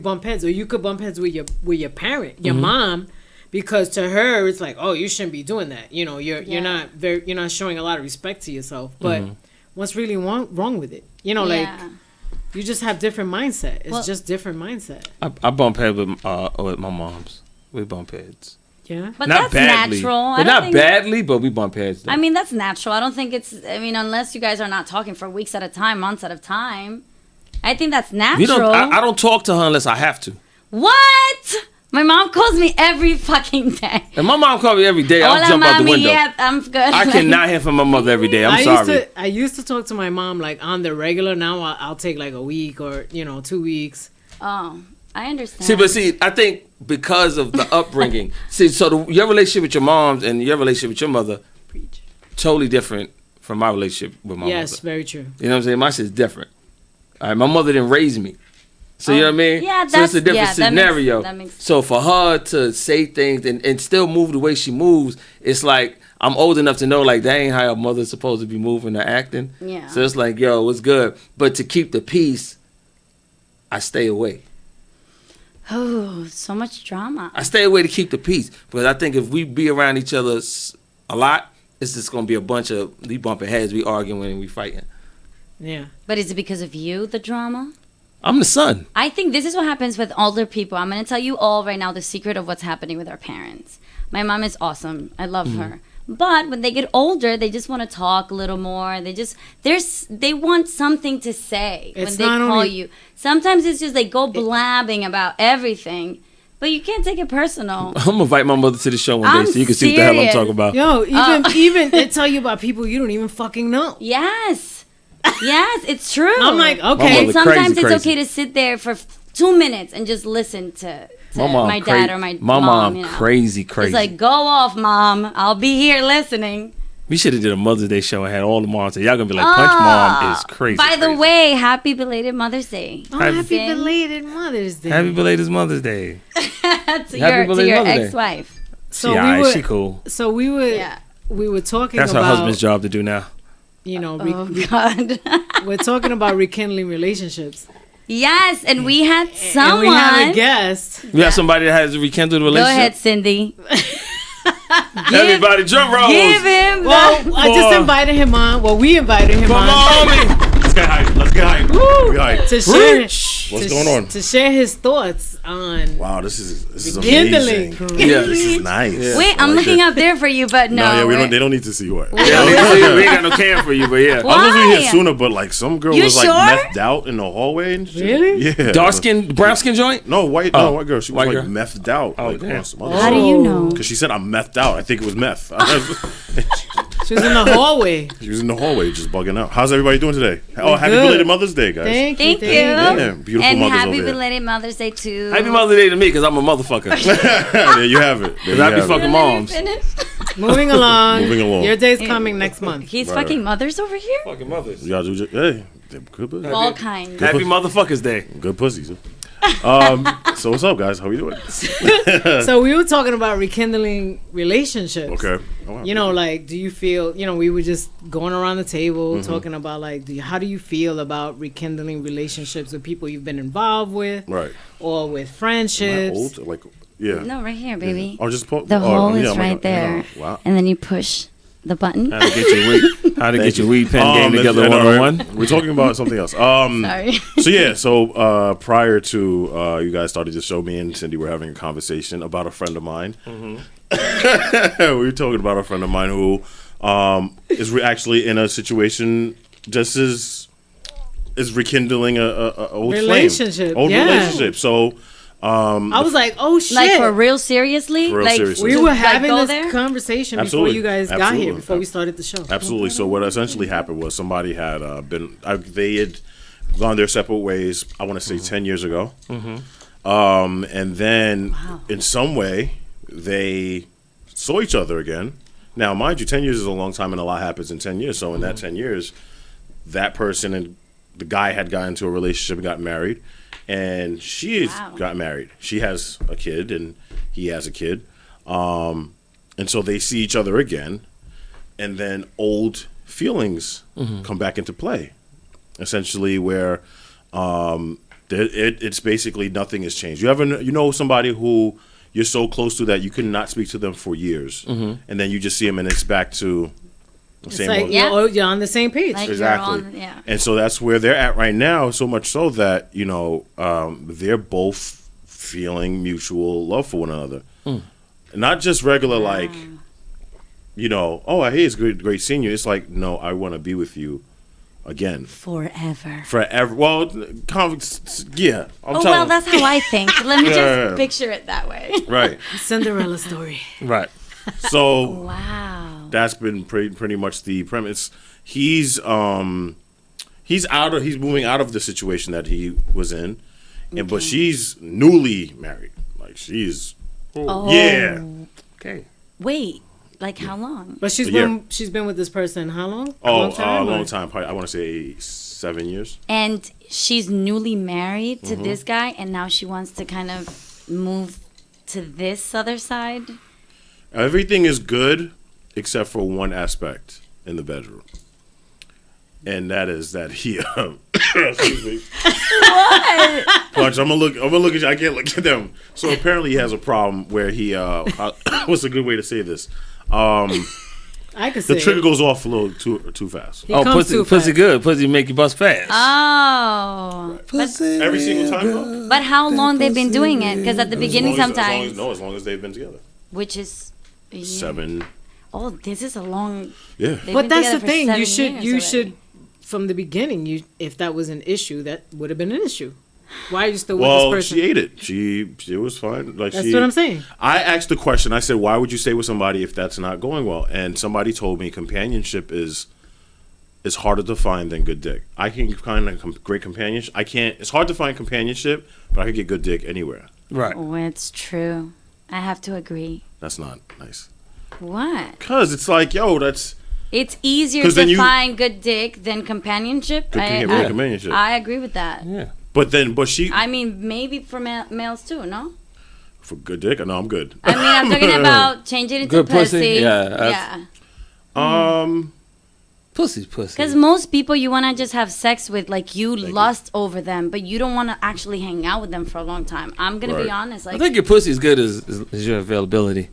bump heads, or you could bump heads with your parent, your mom. Because to her, it's like, oh, you shouldn't be doing that. You're not showing a lot of respect to yourself. But what's really wrong with it? Like you just have different mindset. It's just different mindset. I bump heads with my moms. We bump heads. Yeah, but not that's badly. Natural. But not badly, but we bump heads. Though. I mean, that's natural. I don't think it's. I mean, unless you guys are not talking for weeks at a time, months at a time. I think that's natural. I don't talk to her unless I have to. What? My mom calls me every fucking day. And my mom calls me every day. I'll jump out the window. Yeah, I'm good. I cannot hear from my mother every day. I'm sorry. I used to talk to my mom like on the regular. Now I'll take like a week or 2 weeks. Oh, I understand. I think because of the upbringing. Your relationship with your moms and your relationship with your mother, totally different from my relationship with my mother. Yes, very true. You know what I'm saying? My shit's different. All right, my mother didn't raise me. So you know what I mean? Yeah, so it's a different scenario. That makes so for her to say things and still move the way she moves, it's like I'm old enough to know like that ain't how a mother's supposed to be moving or acting. Yeah. So it's like, yo, what's good? But to keep the peace, I stay away. Oh, so much drama. I stay away to keep the peace. Because I think if we be around each other a lot, it's just going to be a bunch of we bumping heads, we arguing, and we fighting. Yeah. But is it because of you, the drama? I'm the son. I think this is what happens with older people. I'm going to tell you all right now the secret of what's happening with our parents. My mom is awesome. I love her. But when they get older, they just want to talk a little more. They want something to say when they call you. Sometimes it's just they go blabbing about everything. But you can't take it personal. I'm going to invite my mother to the show one day so you can see what the hell I'm talking about. Yo, even they tell you about people you don't even fucking know. Yes. Yes, it's true. I'm like, okay. And sometimes it's okay to sit there for 2 minutes and just listen to my dad or my mom. My mom crazy. It's like, go off, Mom. I'll be here listening. We should have did a Mother's Day show and had all the moms. Y'all gonna be like, Punch Mom is crazy. By the way, happy belated Mother's Day. Oh, happy belated Mother's Day. Happy belated Mother's Day. to your ex-wife. She cool. So we were talking about... That's her husband's job to do now. God. We're talking about rekindling relationships. Yes, and we had someone. And we had a guest. We have somebody that has rekindled a relationship. Go ahead, Cindy. Everybody drum rolls. Give him. Well, I just invited him on. Well, we invited him on. Let's get hype. Let's get hype. Woo! To share What's going on? To share his thoughts on. Wow, this is Rekindling. amazing. Yeah, This is nice. Yeah. Wait, I'm looking up there for you, but no. No, wait. they don't need to see what. we ain't got no can for you, but yeah. I was supposed to be Why? here sooner, but like some girl You was like sure? methed out in the hallway and shit. Really? Yeah. Dark skin, brown skin joint? No, white girl. She was White like girl. methed out. Oh, like, damn. on some other How do you know? Because she said I'm methed out. I think it was meth. She was in the hallway. She was in the hallway just bugging out. How's everybody doing today? Oh, happy Good. belated Mother's Day, guys. Thank you. Thank you. Yeah, beautiful And mothers happy over here. belated Mother's Day too. Happy Mother's Day to me, because I'm a motherfucker. There you have it. There Because you I be have it. fucking moms. Moving along. Moving along. Your day's coming next month. He's Right. fucking mothers over here. Fucking mothers. You gotta do. Hey, they're good pussies. All kinds. Happy Motherfuckers Day. Good pussies. So what's up, guys? How we doing? So we were talking about rekindling relationships. Okay. You know, like, do you feel, we were just going around the table Mm-hmm. talking about, like, how do you feel about rekindling relationships with people you've been involved with? Right. Or with Am I friendships? old? Like, yeah. No, right here, baby. Or just The hole is right there, Wow. and then you push the button. How to get your weed, Thank you. weed pen game together and, one-on-one. We're talking about something else. Sorry. So prior to you guys started the show, me and Cindy were having a conversation about a friend of mine. We were talking about a friend of mine who is actually in a situation just as is rekindling a old Relationship, old yeah. relationship. So I was like, oh, shit. Like for real, seriously? For real like seriously. we were like, having go this there? conversation Absolutely. before you guys got Absolutely. here, before we started the show. Absolutely. So what essentially happened was somebody had they had gone their separate ways. I want to say 10 years ago, and then in some way they saw each other again. Now, mind you, 10 years is a long time, and a lot happens in 10 years. So in that 10 years, that person and the guy had gotten into a relationship and got married, and she got married. She has a kid, and he has a kid. And so they see each other again, and then old feelings come back into play, essentially where it's basically nothing has changed. You know somebody who you're so close to that you could not speak to them for years, and then you just see them and it's back to the It's same like, old. you're on the same page. Like Exactly. you're on, yeah. And so that's where they're at right now, so much so that, they're both feeling mutual love for one another. Not just regular, like, oh, hey, it's great seeing you. It's like, no, I want to be with you again. Forever. Forever. Well, yeah. Well, that's how I think. Let me just Yeah. picture it that way. Right. Cinderella story. Right. So Wow. that's been pretty much the premise. He's moving out of the situation that he was in, but she's newly married. Like she's yeah. Okay. Wait, like how long? But she's been with this person how long? Oh, long time, long or- time. Probably, I want to say 7 years. And she's newly married to this guy, and now she wants to kind of move to this other side. Everything is good except for one aspect in the bedroom, and that is that he. Excuse me. What? Punch. I'm gonna look at you. I can't look at them. So apparently he has a problem where he. What's a good way to say this? I could say The trigger goes off a little too fast. He comes too pussy fast. good. Pussy make you bust fast. Oh. Every single time, though. But how long they've been doing it? Because at the beginning sometimes, as long as they've been together. which is a year. 7. Oh, this is a long. Yeah. they've But been that's together the for thing. 7 You years should already. from the beginning. If that was an issue, that would have been an issue. Why are you still with Well, this person? she ate it. She was fine. Like That's what I'm saying. I asked the question. I said, "Why would you stay with somebody if that's not going well?" And somebody told me companionship is harder to find than good dick. I can find great companionship. I can't. It's hard to find companionship, but I can get good dick anywhere. Right. Oh, it's true. I have to agree. That's not nice. What? Cause it's like, yo, that's It's easier 'Cause then to you- find good dick than companionship. companionship. I agree with that. Yeah. But she I mean, maybe for males too, no? for good dick. No, I'm good. I mean, I'm talking about changing it to Good pussy? pussy. Yeah, Yeah. Pussy's pussy. Because most people you want to just have sex with, like you lust over them, but you don't want to actually hang out with them for a long time. I'm going to be Right. honest. I Like, think your pussy is good as your availability.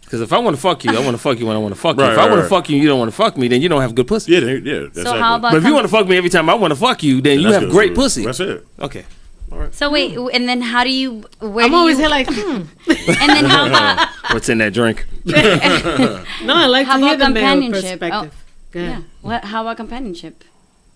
Because if I want to fuck you, I want to fuck you when I want to fuck you. Right, If I want right. to fuck you and you don't want to fuck me, then you don't have good pussy. Yeah. Exactly. so how about But if you want to fuck me every time I want to fuck you, then you That's have good. great pussy. That's it. Okay. All right. So wait, and then how do you? I'm always here like, And then how about? What's in that drink? No, I like How to hear about the male companionship? perspective. Go ahead. Yeah. What? How about companionship?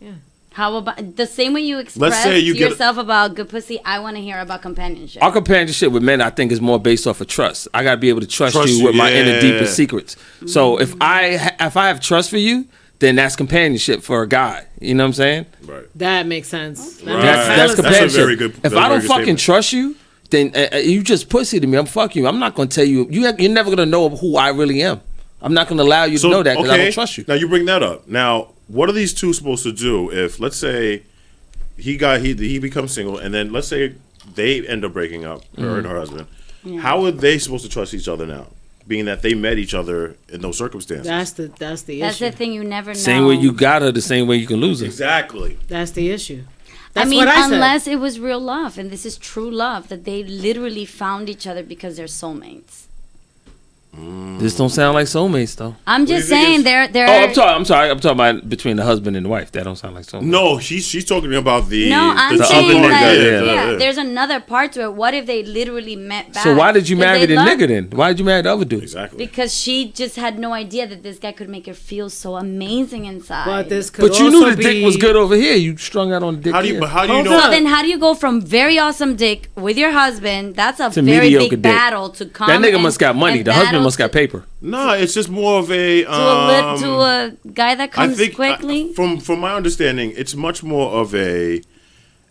Yeah. How about the same way you express say you to get- yourself about good pussy? I want to hear about companionship. Our companionship with men, I think, is more based off of trust. I gotta be able to trust Trust you you, with my inner yeah. deepest secrets. So if I have trust for you, then that's companionship for a guy. You know what I'm saying? Right. That makes sense. That Right. makes That's hella sense. companionship. very good- If that's I a don't very good fucking statement. trust you, then you just pussy to me. I'm fuck you. I'm not gonna tell you. You're never gonna know who I really am. I'm not gonna allow you to know that because I don't trust you. Now you bring that up. Now, what are these two supposed to do if, let's say, he becomes single, and then let's say they end up breaking up, her and her husband? How are they supposed to trust each other now, being that they met each other in those circumstances? That's the That's issue. the thing, you never know. Same way you got her, the same way you can lose her. Exactly. That's the issue. I That's mean, what I said. unless it was real love, and this is true love, that they literally found each other because they're soulmates. This don't sound like soulmates though. I'm do you just think saying, is- they're. Oh, I'm sorry. I'm talking about between the husband and the wife. That don't sound like soulmates. No, she's talking about the. No, I'm the saying other like, nigga, yeah, yeah. there's another part to it. What if they literally met back? So why did you If marry they the loved- nigga then? Why did you marry the other dude? Exactly. Because she just had no idea that this guy could make her feel so amazing inside. But this could But you also knew the be, dick was good over here. You strung out on the dick. How do you? here. But how do you Hold know? on. So then, how do you go from very awesome dick with your husband? That's a To very mediocre big dick. battle to come. That nigga and- must got money. and The husband battle must got paper. No, it's just more of a. to a guy that comes quickly. From my understanding, it's much more of a.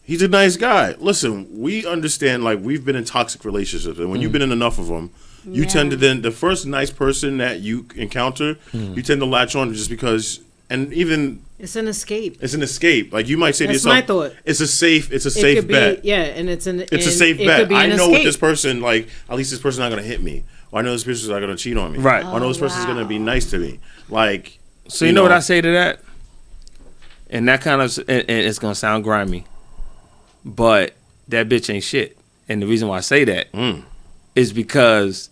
He's a nice guy. Listen, we understand. Like we've been in toxic relationships, and when you've been in enough of them, you Yeah. tend to then the first nice person that you encounter, you tend to latch on just because. And even It's an escape. it's an escape. Like you might say to That's yourself, my thought. It's a safe It safe could be, bet. yeah, and it's a Safe it bet. Could be I an know with escape. this person, like at least this person's not gonna hit me. Or I know this person's not gonna cheat on me. Right. Or I know this person's gonna be nice to me. Like. So you know what I say to that? And that kind of, and it's gonna sound grimy, but that bitch ain't shit. And the reason why I say that is because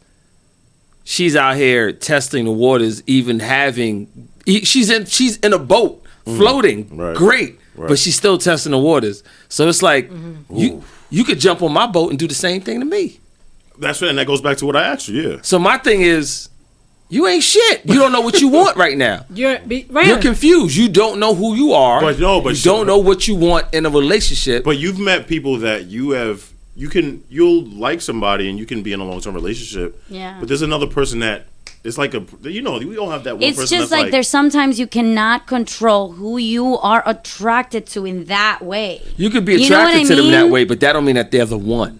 she's out here testing the waters, even having. She's in a boat floating, Right. great, Right. but she's still testing the waters. So it's like you could jump on my boat and do the same thing to me. That's right, and that goes back to what I asked you. Yeah. So my thing is, you ain't shit. You don't know what you want right now. You're You're confused. You don't know who you are. But no, but you don't know what you want in a relationship. But you've met people that you'll like somebody and you can be in a long term relationship. Yeah. But there's another person that it's like we all have that one It's person just that's like there's sometimes you cannot control who you are attracted to in that way. you could be You know what attracted I to them that mean? way, but that don't mean that they're the one.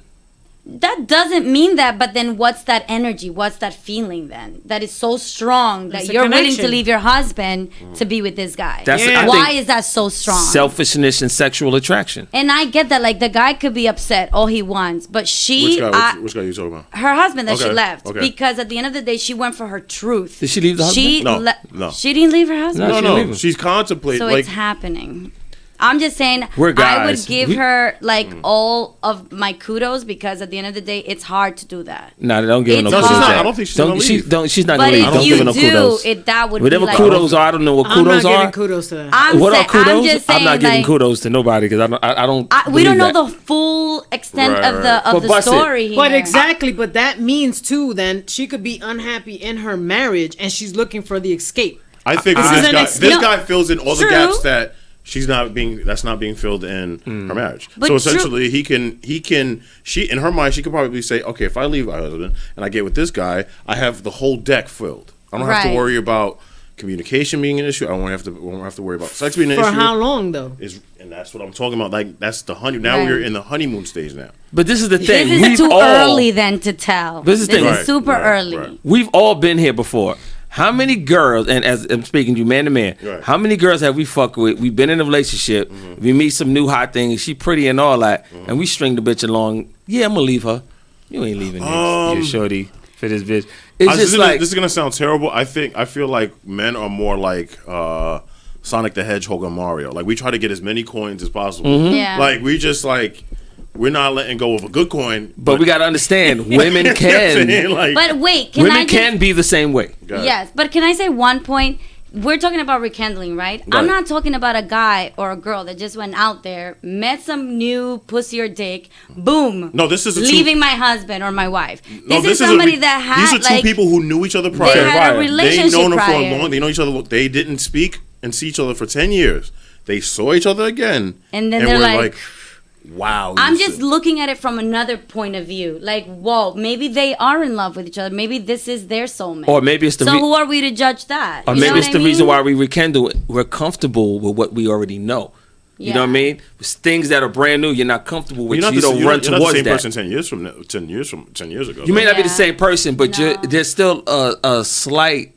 That doesn't mean that, but then what's that energy? What's that feeling then? That is so strong that It's a you're willing to connection. leave your husband to be with this guy. That's Yeah. I Why think, is that so strong? selfishness and sexual attraction. And I get that, like the guy could be upset all he wants, but she, which guy are you talking about? her husband that she Okay, left, okay. because at the end of the day, she went for her truth. Did she leave the husband? No. She didn't leave her husband. No, she No, leaving. she's contemplating. So like it's happening. I'm just saying, We're I would guys. give We- her like all of my kudos because at the end of the day, it's hard to do that. Nah, don't give her no It's kudos. hard. Jack. I don't think she's gonna leave. She's not But gonna leave. if Don't give you her no do, kudos. that would Whatever be like. kudos are, I don't know what I'm not kudos giving are. kudos to that. What are I'm kudos? just saying, I'm not giving like, kudos to nobody because I don't. we don't know believe the full extent Right, of the right. of But the bust it. story. But here. exactly, but that means too. Then she could be unhappy in her marriage, and she's looking for the escape. I think This this is an guy, ex- this no. guy fills in all the True. gaps that that's not being filled in her marriage. But so true- essentially, she in her mind she could probably say, okay, if I leave my husband and I get with this guy, I have the whole deck filled. I don't have to Right. worry about communication being an issue. I won't have to worry about sex being an For issue. how long though? And that's what I'm talking about. Like that's the honey. Now Right. we're in the honeymoon stage now. But this is the thing. this is too early then to tell. This is the thing. Right, super right, early. right. We've all been here before. How many girls, and as I'm speaking to you man to man, Right. how many girls have we fucked with? We've been in a relationship. We meet some new hot thing. She pretty and all that, and we string the bitch along. Yeah, I'm gonna leave her. You ain't leaving this, you shorty, for this bitch. It's just like this is gonna sound terrible. I feel like men are more like Sonic the Hedgehog and Mario. Like we try to get as many coins as possible. Yeah. Like we just like we're not letting go of a good coin. but we gotta understand, women can, like, But wait, can women I just, can be the same way. Go ahead. Yes, but can I say one point? we're talking about rekindling, right? I'm not talking about a guy or a girl that just went out there, met some new pussy or dick, boom. No, this is leaving my husband or my wife. No, this is somebody that had. These are two people who knew each other prior. They had a relationship They know them prior. for a long. They know each other. They didn't speak and see each other for 10 years. They saw each other again, and then they're like wow. I'm just looking at it from another point of view. Like, whoa, maybe they are in love with each other. Maybe this is their soulmate. Or maybe it's the who are we to judge that? Or maybe it's the reason why we rekindle it. We're comfortable with what we already know. You know what I mean? It's things that are brand new, you're not comfortable with. You don't run towards that. You're not the same person 10 years ago. You may not be the same person, but there's still a slight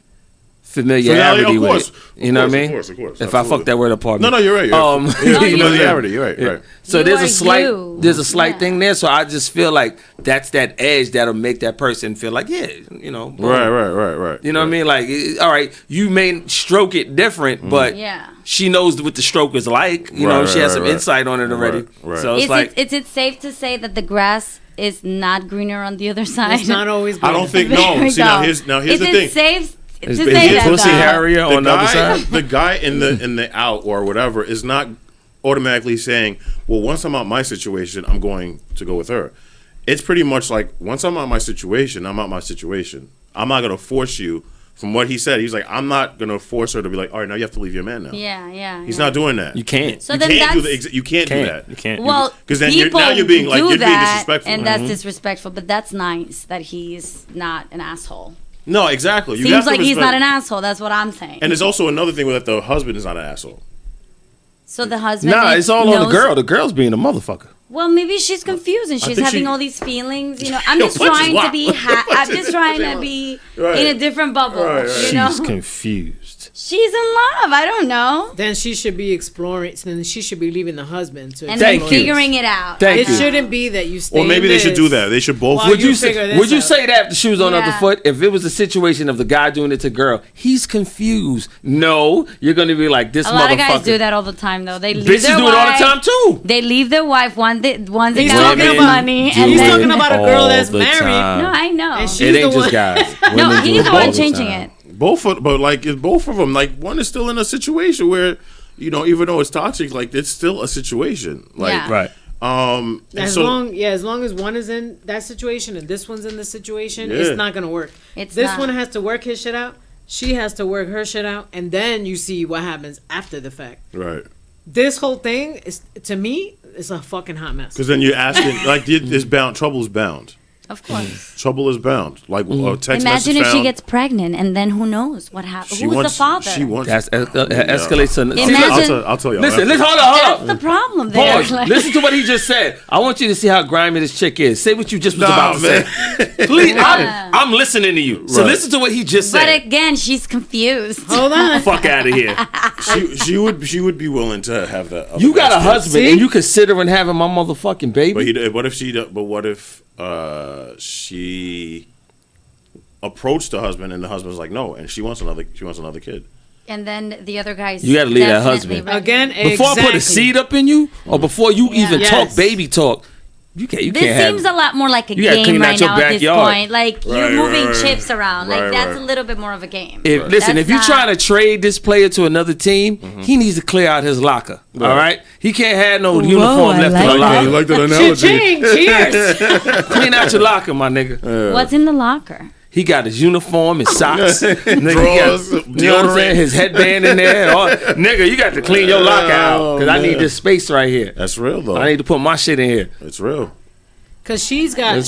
familiarity with it. You know what I mean? Of course. If I fuck that word apart. No, you're right. Familiarity, you're right. So there's a slight thing there. So I just feel like that's that edge that'll make that person feel like, yeah, you know. Boom. Right. You know what I mean? Like, all right, you may stroke it different, but she knows what the stroke is like. You know, she has some insight on it already. So it's like, is it safe to say that the grass is not greener on the other side? It's not always greener. I don't think, no. See, now here's the thing. Is it safe to say that, pussy harrier on the other side? The guy in the out or whatever is not automatically saying, well, once I'm out my situation, I'm going to go with her. It's pretty much like, once I'm out my situation, I'm out my situation. I'm not going to force you. From what he said, he's like, I'm not going to force her to be like, all right, now you have to leave your man now. Yeah. He's not doing that. You can't. So you then can't that's... you can't do that. You can't. Well, because then you're being like, you're being disrespectful. And that's disrespectful, but that's nice that he's not an asshole. No, exactly. You Seems like he's not an asshole. That's what I'm saying. And there's also another thing with that the husband is not an asshole. So the husband. Nah, it's all on the girl. The girl's being a motherfucker. Well, maybe she's confused and she's having all these feelings. You know, I'm just trying to be. I'm just trying to be in a different bubble. You know? She's confused. She's in love. I don't know. Then she should be exploring. Then she should be leaving the husband to and then figuring it out. It shouldn't be that you stay. Or maybe they should do that. They should both. Would you say that if the shoes on the other foot? If it was a situation of the guy doing it to girl, he's confused. No, you're gonna be like this. A lot of guys do that all the time, though. They leave bitches their do wife, it all the time too. They leave their wife. One that he's got money, and he's then, talking about a girl that's married. No, I know. And she's it ain't the just one. guys. No, he's the one changing it. Both of them. Like, one is still in a situation where, you know, even though it's toxic, like, it's still a situation. Like, right. As long as one is in that situation and this one's in the situation, it's not gonna work. This one has to work his shit out. She has to work her shit out, and then you see what happens after the fact. Right. This whole thing is, to me, it's a fucking hot mess. Because then you're asking, like, trouble is bound. Of course. Trouble is bound. Like, text imagine if found. she gets pregnant and then who knows what happens? Who's the father? She wants. Escalates. I'll tell you. Listen, hold on. That's the problem there. Pause. Listen to what he just said. I want you to see how grimy this chick is. Say what you just was about to say. Please, I'm listening to you. So listen to what he just said. But again, she's confused. Hold on. Fuck out of here. She would be willing to have that. You got a husband and you considering having my motherfucking baby. But what if she approached the husband and the husband's like no, and she wants another kid. And then the other guy's you got to leave that husband again. Before I put a seed up in you, or before you even talk baby talk. You can't. This seems a lot more like a game right now at this point. Like you're moving chips around. Like that's a little bit more of a game. If you're trying to trade this player to another team, he needs to clear out his locker. All right, he can't have no uniform left in the locker. You like that analogy? Cheers. Clean out your locker, my nigga. What's in the locker? He got his uniform, his socks, drawers, you know what I'm saying? His headband in there. Nigga, you got to clean your locker out because I need this space right here. That's real though. I need to put my shit in here. It's real. Cause she's got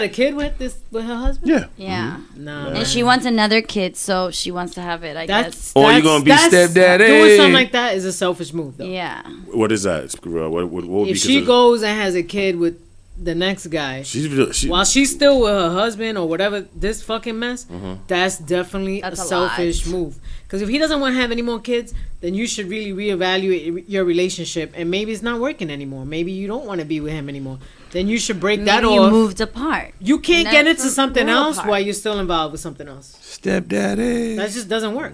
a kid with her husband. Yeah. No. And she wants another kid, so she wants to have it. I guess. Or you gonna be stepdaddy? Doing something like that is a selfish move, though. Yeah. What is that? What would if she goes and has a kid with the next guy, while she's still with her husband or whatever, this fucking mess, that's definitely a selfish move. Because if he doesn't want to have any more kids, then you should really reevaluate your relationship, and maybe it's not working anymore. Maybe you don't want to be with him anymore. Then you should break that off. You moved apart. You can't get into something else while you're still involved with something else. Stepdaddy. That just doesn't work.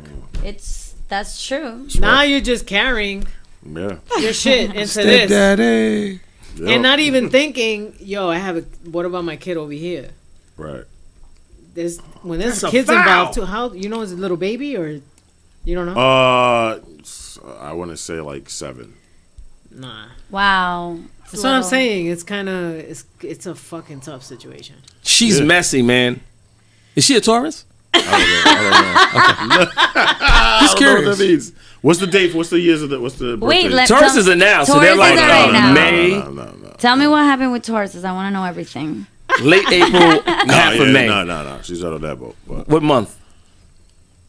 That's true. Now you're just carrying your shit into this. Stepdaddy. Yep. And not even thinking, what about my kid over here? Right. When there's kids involved too, how is it a little baby or You don't know? I want to say like 7. Nah. Wow. That's what I'm saying. It's kind of it's a fucking tough situation. She's messy, man. Is she a Taurus? I don't know. Just curious. What that means. What's the date? What's the years of the? What's the? Wait, birthday? Taurus is announced, so they're like May. No. Tell me what happened with Tauruses. I want to know everything. Late April, half of May. No. She's out of that boat. But. What month?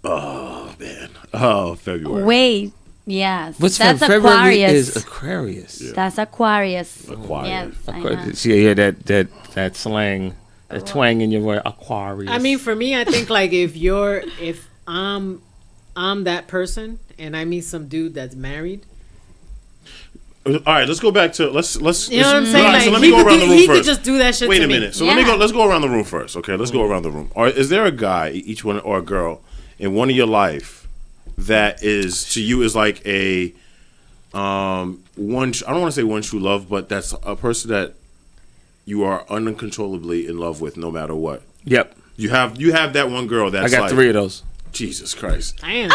Oh man. Oh, February. Wait. Yes. What's That's February Aquarius. is Aquarius. Yeah. That's Aquarius. Aquarius. Yes, I know. See, yeah, that slang, that twang in your word, Aquarius. I mean, for me, I think like if I'm that person and I meet some dude that's married. All right, let's go back to let's. You know what I'm saying? Like, so let me go around the room he first. could just do that shit. Wait to a me. minute. So Yeah. let's go around the room first. Okay, let's go around the room. Or is there a guy, each one, or a girl in one of your life that is to you is like a one? I don't want to say one true love, but that's a person that you are uncontrollably in love with, no matter what. Yep. You have that one girl that's I got like, 3 of those. Jesus Christ. Damn.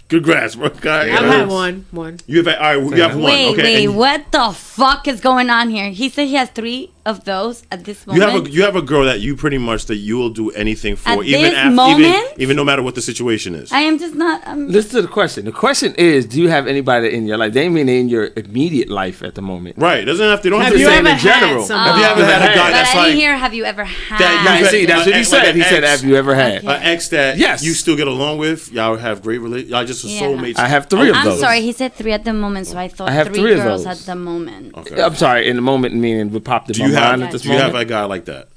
Congrats, bro. Guy. I've had one. You have all right. You have one. Wait, Okay. And what the fuck is going on here? He said he has 3 of those at this moment. you have a girl that you pretty much that you will do anything for, At even this after, moment? even no matter what the situation is. I am just not. Listen to the question. The question is, do you have anybody in your life? They mean in your immediate life at the moment. Right. Doesn't have to. Don't have Have to you say ever in general. had somebody? Have you ever had a guy but that's I didn't like hear. Have you ever had? That Nah, see, that's what he like said. an He said, ex. "Have you ever had?" Okay. an ex that Yes. you still get along with? Y'all have great relations. Y'all just a Yeah. soulmates. I have 3 of I'm those. sorry. He said 3 at the moment, so I thought I have 3 3 of girls those. at the moment. Okay. I'm sorry. In the moment, meaning what popped in Do my you have mind at this do you have moment. a guy like that?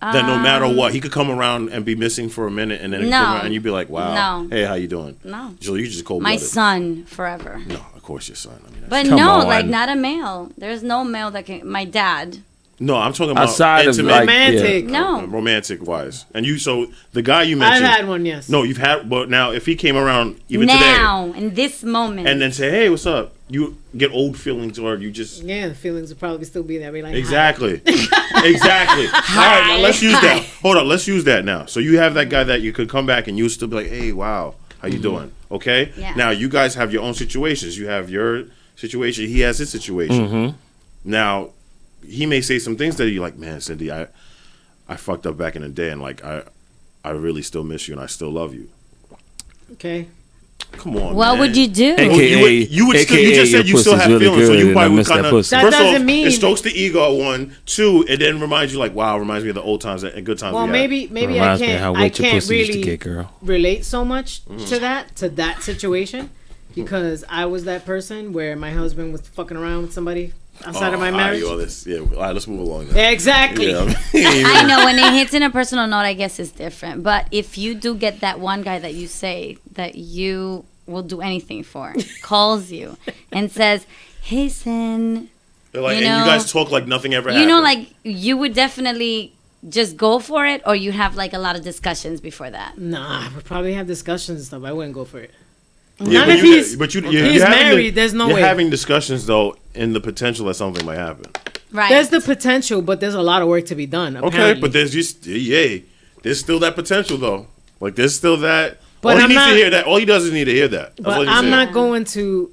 That no matter what, he could come around and be missing for a minute, and then he'd No. come around and you'd be like, "Wow, No. hey, how you doing?" No. So you just cold My blooded. son forever. No, of course your son. I mean, But Come no, on. like not a male. There's no male that can. My dad. no, I'm talking about Outside of intimate, like, Romantic. No. romantic wise. And you, so the guy you I've mentioned, had one. Yes. no, you've had, but now if he came around even Now, in this moment. today, and then say, "Hey, what's up?" You get old feelings, or you just Yeah, the feelings would probably still be there. Be like, exactly, exactly. All right, now let's use that. Hold on, let's use that now. So you have that guy that you could come back and you still be like, "Hey, wow, how you doing?" Okay. Yeah. Now you guys have your own situations. You have your situation. He has his situation. Now he may say some things that you're like, "Man, Cindy, I fucked up back in the day, and like I really still miss you, and I still love you." Okay. Come on. what man. would you do? AKA, You would still, you AKA just said your you still pussy's have really feelings, so good you and I probably would miss that kind of. pussy. That First doesn't off, mean- it stokes the ego. 1, 2, it then reminds you like, wow, reminds me of the old times and good times. Well, we maybe I Reminds me of can't. how I wet your can't pussy used to really get, girl. relate so much to that situation because I was that person where my husband was fucking around with somebody outside of my marriage. All this. Yeah. All right, let's move along. Then. Exactly. Yeah, I know when it hits in a personal note, I guess it's different. But if you do get that one guy that you say that you will do anything for, calls you and says, "Hey, Sin," Like, you and know, you guys talk like nothing ever you happened. know, like you would definitely just go for it, or you have like a lot of discussions before that. Nah, we probably have discussions and stuff. I wouldn't go for it. Yeah, Not but if you- he's but you're he's having married. There's no you're way. having discussions though in the potential that something might happen. Right. There's the potential, but there's a lot of work to be done. Okay, Apparently. but there's just there's still that potential though. Like there's still that. But all he I'm needs not- to hear that. All he does is need to hear that. That's all But he I'm said. not going to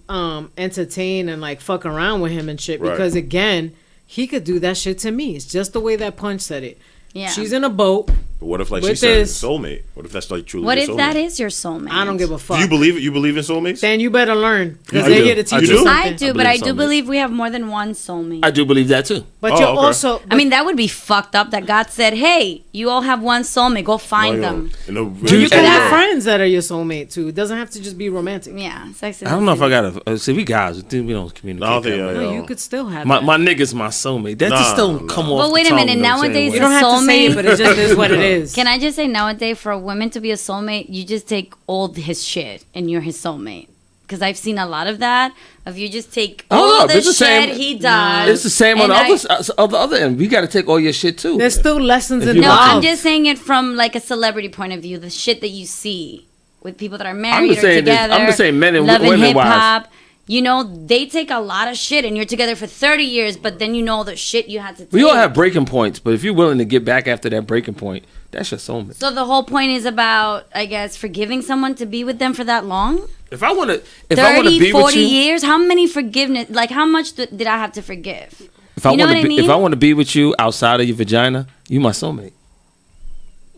entertain and like fuck around with him and shit Right. because again, he could do that shit to me. It's just the way that Punch said it. Yeah. She's in a boat. But what if like with she said this- soulmate? What if that's like truly? What your if soulmate? that is your soulmate? I don't give a fuck. Do you believe it? You believe in soulmates? Then you better learn because I they're do. here to teach I you do. something. I do, but I believe do soulmates. believe we have more than one soulmate. I do believe that too. But Oh, you're okay. also. I mean, that would be fucked up that God said, "Hey, you all have one soulmate. Go find them." you Dude, can Yeah. have friends that are your soulmate too. It doesn't have to just be romantic. Yeah, sex. I don't know if I got to see. We guys, we don't communicate. I don't think. that way. No, you could still have My that. my nigga's my soulmate. That just Nah, don't nah. come off. But wait the a tongue minute, the same nowadays way. You don't have to say it, soulmate- but it just is what it is. Can I just say nowadays for a woman to be a soulmate, you just take all his shit and you're his soulmate. Because I've seen a lot of that. Of you just take Oh, all no, the it's the shit same- he does. It's the same on and the other end. We got to take all your shit too. There's still lessons If in you No, want love. I'm just saying it from like a celebrity point of view. The shit that you see with people that are married just or saying this- together. I'm just saying men and loving women hip wise. hop. You know, they take a lot of shit, and you're together for 30 years, but then you know the shit you had to take. We all have breaking points, but if you're willing to get back after that breaking point, that's your soulmate. So the whole point is about, I guess, forgiving someone to be with them for that long? If I want to 30, be 40 with you, years? How many forgiveness? Like, how much did I have to forgive? if I You know want what to I mean? if I want to be with you outside of your vagina, you my soulmate.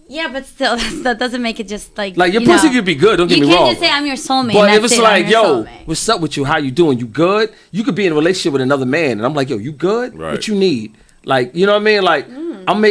Yeah, but still, that doesn't make it just like Like your you pussy know. could be good. Don't get You me can't wrong. just say I'm your soulmate. But and if that's it's it, like, I'm your yo, soulmate. what's up with you? How you doing? You good? You could be in a relationship with another man, and I'm like, yo, you good? Right. What you need? Like, you know what I mean? Like,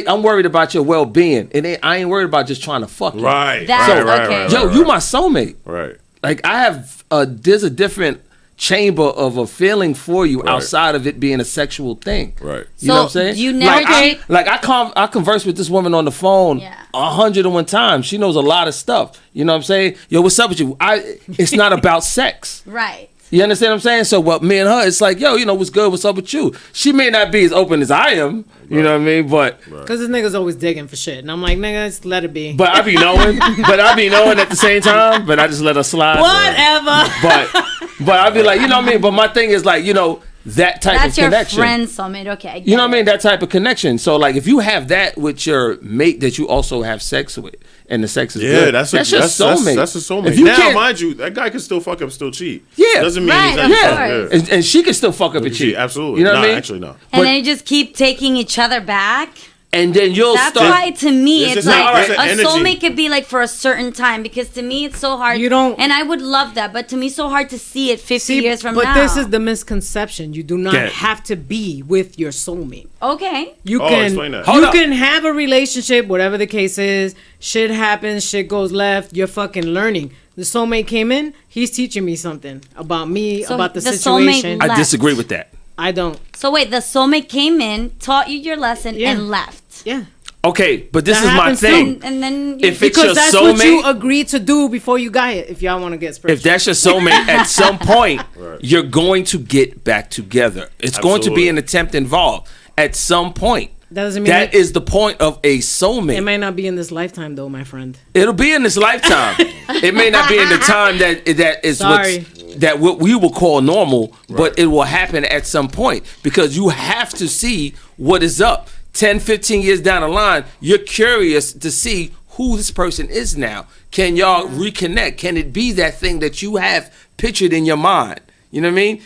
I'm worried about your well being, and I ain't worried about just trying to fuck you. Right. That's right, okay. right, Yo, right, you my soulmate. Right. Like I have there's a different chamber of a feeling for you Right. outside of it being a sexual thing. Right. You know what I'm So, saying? you never take- I converse with this woman on the phone Yeah. 101 times. She knows a lot of stuff. You know what I'm saying? Yo, what's up with you? It's not about sex. Right. You understand what I'm saying? So what me and her, it's like, yo, you know, what's good? What's up with you? She may not be as open as I am. You know what I mean? But Because this nigga's always digging for shit. And I'm like, nigga, just let it be. I be knowing. At the same time. But I just let her slide. Whatever. But I'd be like, you know what I mean? But my thing is like, you know, that type That's of your connection. friend soulmate. Okay, I get You know what I it. mean? That type of connection. So like if you have that with your mate that you also have sex with and the sex is Yeah, good, that's your soulmate. That's a soulmate. If you Now, can't- mind you, that guy can still fuck up, still cheat. Yeah. Doesn't mean Right, he's of not course. Yeah. And she can still fuck up and cheat. Absolutely. You know what I mean? Actually, no. And But- then you just keep taking each other back. And then you'll That's start. why, to me, It's it's just like an a energy. soulmate could be like for a certain time, because to me it's so hard. You don't- and I would love that, but to me it's so hard to see it 50 years from but now. this is the misconception. You do not Yeah. have to be with your soulmate. Okay. You Oh, can explain that. you Hold up. can have a relationship, whatever the case is. Shit happens, shit goes left. You're fucking learning. The soulmate came in. He's teaching me something about me, So about the the soulmate situation. left. I disagree with that. I don't. So wait, the soulmate came in, taught you your lesson, Yeah. and left. Yeah, Okay, but this That is my happens thing. And then you, If it's your because that's what you soulmate, agreed to do before you got it. If y'all want to get spiritual, if that's your soulmate, at some point Right. you're going to get back together. It's going to be Absolutely. an attempt involved at some point. that doesn't mean That is the point of a soulmate. it might not be in this lifetime, though, my friend. It'll be in this lifetime. It may not be in the time that is Sorry. what we will call normal, but it will happen at some point because you have to see what is up. 10, 15 years down the line, you're curious to see who this person is now. Can y'all reconnect? Can it be that thing that you have pictured in your mind? You know what I mean?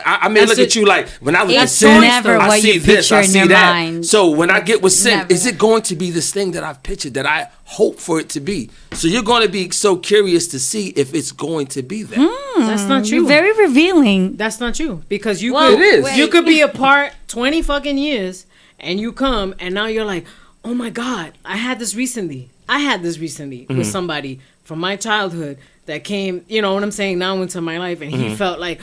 I may That's look it. at you like when I look at It's Sin, never I what see you this, I picture in see your that. mind. So when I get with Sin, Never. is it going to be this thing that I've pictured that I hope for it to be? So you're going to be so curious to see if it's going to be that. That's not true. you're very revealing. That's not true because you Well, could, It is. you could be apart 20 fucking years and you come and now you're like, oh my God, I had this recently with somebody from my childhood that came, you know what I'm saying, now into my life and he felt like,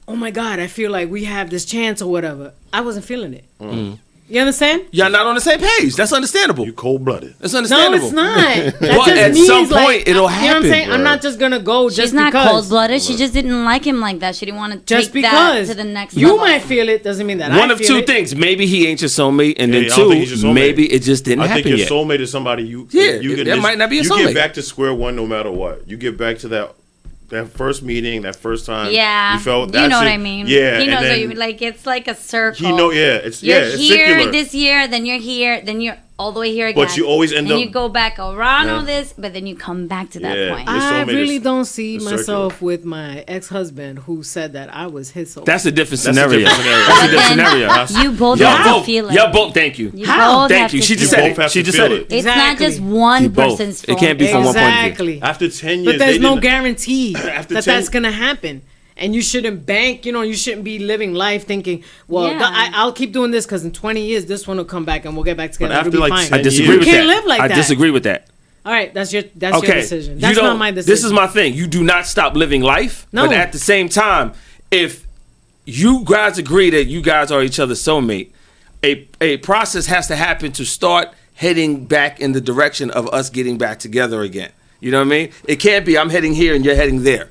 oh my God, I feel like we have this chance or whatever. I wasn't feeling it. You understand? Y'all not on the same page. That's understandable. You cold blooded. That's No, understandable. it's not. That Well, just at means some like, point, it'll You know what I'm happen. saying? I'm not just gonna go just She's not because. cold blooded. She just didn't like him like that. She didn't want to Just take that because to the next you level. might feel it doesn't mean that One I of feel two it. things. Maybe he ain't your soulmate, and Yeah, then I don't think he's two, your soulmate. maybe it just didn't I happen think your yet. soulmate is somebody you. Yeah, you that might not be a You soulmate. get back to square one no matter what. You get back to that first meeting, that first time. Yeah, You felt. you That's know what it. I mean. Yeah, he knows and what you then like. It's like a circle. He know. Yeah, it's You're it's here circular. this year, then you're here, then you're all the way here again. But you always end and up- you go back around Yeah. all this, but then you come back to that Yeah. point. Your I soulmate really is- don't see is myself circular. with my ex-husband who said that I was his soulmate. That's a different That's a scenario. different scenario. That's a But different then scenario. you both Y'all have to both, feel it. y'all both. Thank you. You How? both Thank have you. to She just feel said both it. have She to just feel said it. it. It's not Exactly. just one You both. person's It fault. can't be from one point of view. Exactly. After 10 years, But there's they no didn't- guarantee After that 10 that's gonna happen. And you shouldn't bank, you shouldn't be living life thinking, well, Yeah. I'll keep doing this because in 20 years, this one will come back and we'll get back together. But after It'll be like fine. 10 I disagree years. with You that. can't live like I that. disagree with that. All right, that's your Okay. decision. You That's don't- not my decision. This is my thing. You do not stop living life. No. But at the same time, if you guys agree that you guys are each other's soulmate, a process has to happen to start heading back in the direction of us getting back together again. You know what I mean? It can't be I'm heading here and you're heading there.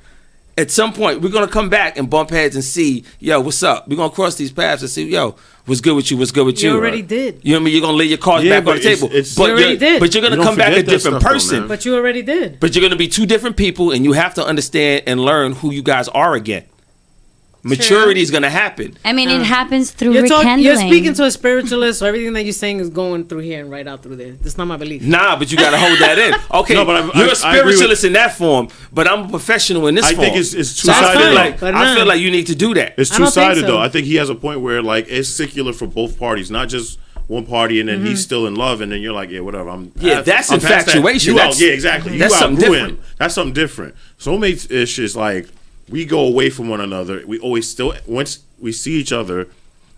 At some point, we're going to come back and bump heads and see, yo, what's up? We're going to cross these paths and see, yo, what's good with you? What's good with you? You already did. You know what I mean? You're going to lay your cards Yeah, back on the but it's- table. it's- but You already did. But you're going You to don't come back a forget that different stuff, though, person. man. But you already did. But you're going to be two different people, and you have to understand and learn who you guys are again. maturity is gonna happen. I mean, it happens through You're rekindling. speaking to a spiritualist, so everything that you're saying is going through here and right out through there. That's not my belief. Nah, but you gotta hold that in. Okay, No, but you're a I agree spiritualist in that form, but I'm a professional in this form. I think it's So I two-sided. feel like but I feel like you need to do that. It's I don't think two-sided so. though. I think he has a point where like it's secular for both parties, not just one party, and then he's still in love, and then you're like, yeah, whatever. That's I'm past that. infatuation. Yeah, exactly. That's you something outgrew different. him. That's something different. Soulmates ish is like we go away from one another. We always still once we see each other,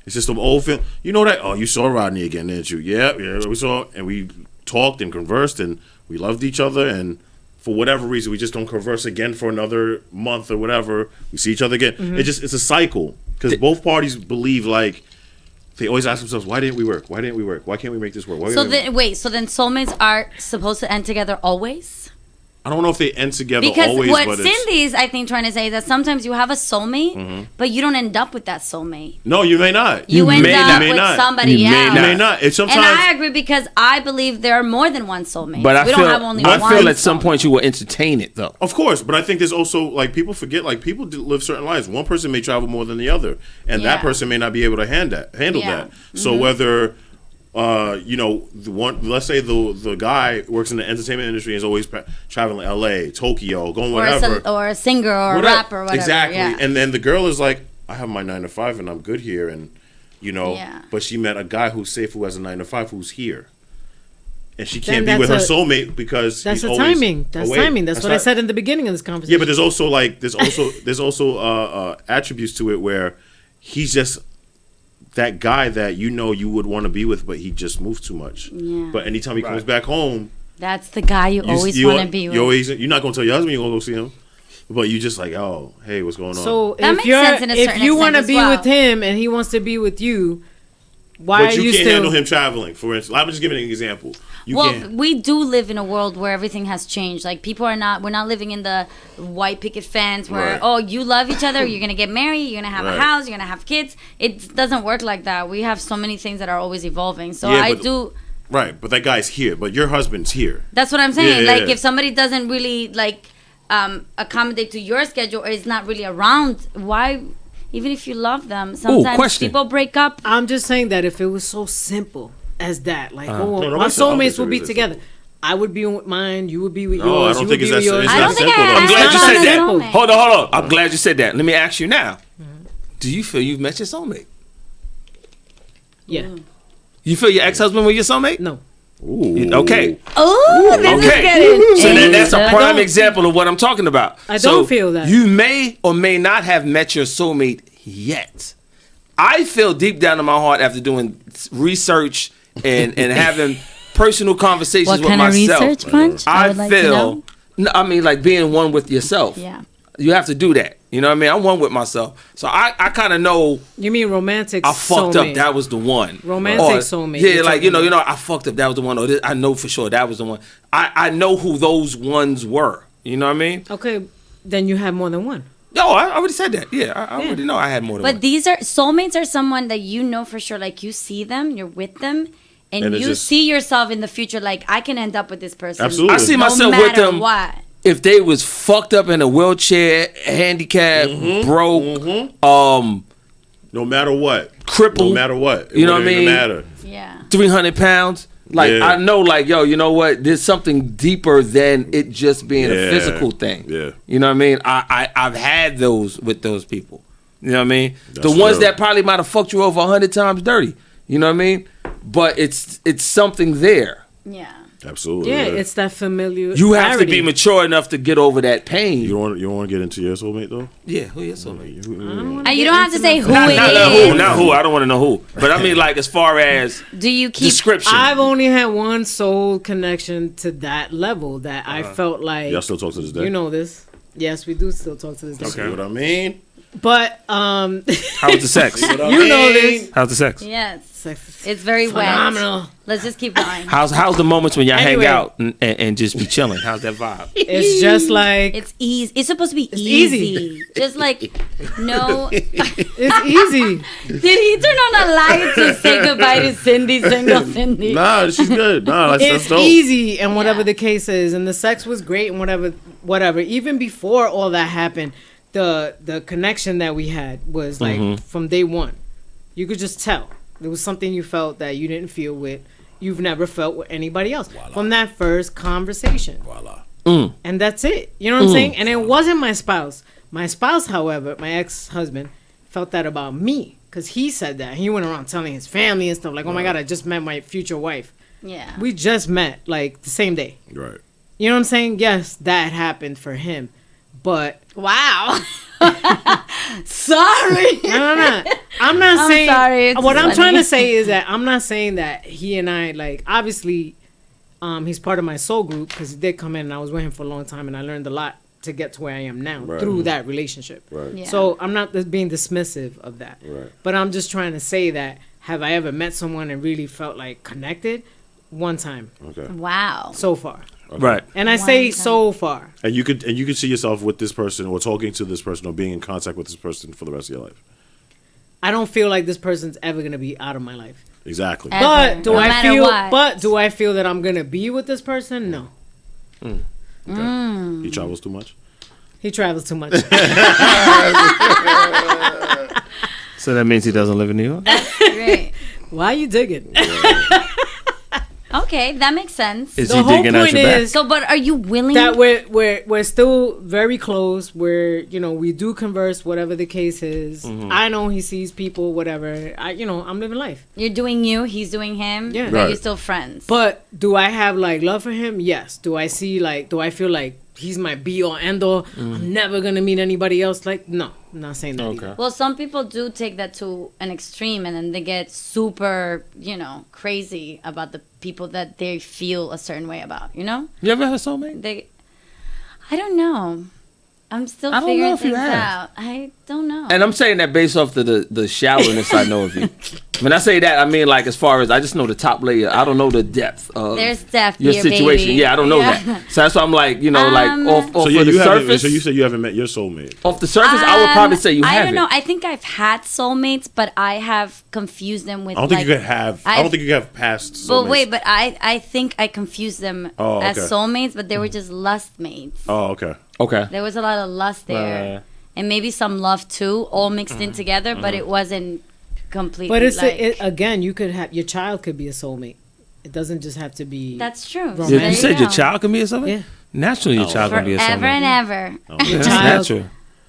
it's just some old film. You know that? Oh, you saw Rodney again, didn't you? Yeah, we saw, and we talked and conversed, and we loved each other, and for whatever reason, we just don't converse again for another month or whatever. We see each other again. It's a cycle because both parties believe like they always ask themselves, why didn't we work? Why didn't we work? Why can't we make this work? So then soulmates are supposed to end together always? I don't know if they end together Because always, what but Cindy's, I think, trying to say is that sometimes you have a soulmate, but you don't end up with that soulmate. no, you may not. You end may up not. with You may not. somebody You may else. You may not. It's sometimes. And I agree because I believe there are more than one soulmate. But we don't have only one. I feel at some soulmate. point you will entertain it though. Of course, but I think there's also like people forget like people live certain lives. One person may travel more than the other, and that Yeah. person may not be able to handle Yeah. that. So whether the one, let's say the guy works in the entertainment industry and is always traveling L.A., Tokyo, going whatever, Or a singer or a whatever. rapper, whatever. Exactly, Yeah. and then the girl is like, I have my 9 to 5 and I'm good here, and Yeah. but she met a guy who's safe who has a 9 to 5 who's here. And she can't Then be with her that's soulmate because That's he's the always timing. That's away. timing. That's what I not- said in the beginning of this conversation. Yeah, but there's also like there's also attributes to it where he's just that guy that you would want to be with, but he just moves too much. Yeah. But anytime he comes back home, That's the guy you always want to be with. You're not gonna tell your husband you're gonna go see him, but you just like, oh, hey, what's going on? So That if makes you're sense in a certain if you want to extent be as well. with him and he wants to be with you, why but are you you can't still handle him traveling. For instance, I'm just giving an example. You Well, can't. we do live in a world where everything has changed. Like we're not living in the white picket fence where Right. oh, you love each other, you're gonna get married, you're gonna have Right. a house, you're gonna have kids. It doesn't work like that. We have so many things that are always evolving. So Yeah, I but- do. Right, but that guy's here. But your husband's here. That's what I'm saying. Yeah, Like yeah. if somebody doesn't really like accommodate to your schedule or is not really around, why? Even if you love them, sometimes question. people break up. I'm just saying that if it was so simple as that, like No, my nobody said- I don't soulmates think would be it is. together. I would be with mine. You would be with No, I yours. don't You think would it's be that- with yours. it's I not don't think simple, I though. I'm asked glad you about said a that. soulmate. Hold on. I'm glad you said that. Let me ask you now. Do you feel you've met your soulmate? Yeah. You feel your ex-husband was your soulmate? No. Ooh. Okay. Oh, this is Okay. getting. So that's a I prime don't- example of what I'm talking about. I So don't feel that. You may or may not have met your soulmate yet. I feel deep down in my heart after doing research and having personal conversations What with kind of myself. research, Punch? I would like to feel, know. no, I mean, like being one with yourself. Yeah. You have to do that. You know what I mean? I'm one with myself. So I kind of know You mean romantic? I fucked soulmate. up. That was the one. Romantic soulmate, Yeah, you're like talking you know, I fucked up. That was the one. Or this, I know for sure that was the one. I know who those ones were. You know what I mean? Okay, then you have more than one. No, I already said that. Yeah, I already know I had more than But one. these are soulmates are someone that you know for sure. Like you see them, you're with them, and And it's you just- see yourself in the future. Like I can end up with this person. Absolutely. I see no myself with matter them. What? If they was fucked up in a wheelchair, handicapped, broke, No matter what. crippled, No matter what. It You know what I wouldn't even mean? matter. Yeah. 300 pounds. Like Yeah. I know, like yo, you know what? There's something deeper than it just being a Yeah. physical thing. Yeah. You know what I mean? I've had those with those people. You know what I mean? That's the ones real. that probably might have fucked you over 100 times dirty. You know what I mean? But it's something there. Yeah. Absolutely. Yeah, it's that familiar. You have to be mature enough to get over that pain. You don't want to get into your soulmate though. Yeah, who is soulmate? You don't have to say who Not it who, is. not who. I don't want to know who. But I mean, like as far as Do you keep? description. I've only had one soul connection to that level that I felt like. Y'all still talk to this day? You know this. Yes, we do still talk to this day. See what I mean? But How was the sex? you know this. How's the sex? Yes. Sex It's very phenomenal. wet. Let's just keep going. How's the moments when y'all Anyway. hang out and just be chilling? How's that vibe? It's just like It's easy. It's supposed to be easy. easy. Just like no. it's easy. Did he turn on a light to say goodbye to Cindy, single Cindy? Nah, she's good. Nah, that's It's dope. easy, and whatever Yeah. the case is, and the sex was great, and whatever. Even before all that happened, the connection that we had was like from day one. You could just tell there was something you felt that you didn't feel with. You've never felt with anybody else from that first conversation. Voila. And that's it. You know what I'm saying? And it wasn't my spouse. My spouse, however, my ex-husband, felt that about me because he said that. He went around telling his family and stuff like, "Oh my God, I just met my future wife." Yeah. We just met like the same day. Right. You know what I'm saying? Yes, that happened for him, but wow. Sorry. no. I'm not saying. Sorry, What I'm funny. trying to say is that I'm not saying that he and I like obviously. He's part of my soul group because he did come in and I was with him for a long time and I learned a lot to get to where I am now through that relationship. Right. Yeah. So I'm not being dismissive of that. Right. But I'm just trying to say that have I ever met someone and really felt like connected? One time. Okay. Wow. So far. Right. And I say so far. And you could see yourself with this person or talking to this person or being in contact with this person for the rest of your life. I don't feel like this person's ever gonna be out of my life. Exactly. Ever. But do No I matter feel? what. But do I feel that I'm gonna be with this person? No. He travels too much. He travels too much. So that means he doesn't live in New York? Great. Why are you digging? Okay, that makes sense. Is The he whole digging out point your back? is So, but are you willing? that we're still very close. We do converse, whatever the case is. I know he sees people, whatever. I'm living life. You're doing you, he's doing him. Yeah. But Right. you're still friends. But do I have like love for him? Yes. Do I feel like he's my be all end all? I'm never gonna meet anybody else. Like, no, I'm not saying that. Okay. Either. Well, some people do take that to an extreme and then they get super, crazy about the people that they feel a certain way about, You ever had a soulmate? I don't know. I'm still I don't know figuring if you things have. out. I don't know. And I'm saying that based off the shallowness I know of you. When I say that, I mean like as far as I just know the top layer. I don't know the depth of There's depth your here, situation. baby. Yeah, I don't know Yeah. that. So that's why I'm like, off So of you the surface. So you said you haven't met your soulmate. Off the surface, I would probably say you I haven't. don't know. I think I've had soulmates, but I have confused them with. I don't think you could have. I don't think you could have past soulmates. But wait, but I think I confused them Oh, as okay. soulmates, but they were just lust mates. Oh, okay. Okay. There was a lot of lust there, Right. and maybe some love too, all mixed in together. But it wasn't completely. But it's like, again, you could have your child could be a soulmate. It doesn't just have to be. that's true. Romantic. You, There you said your go. child can be a soulmate? Yeah. Naturally, your child can be a soulmate. Forever and ever. Your That's child. natural.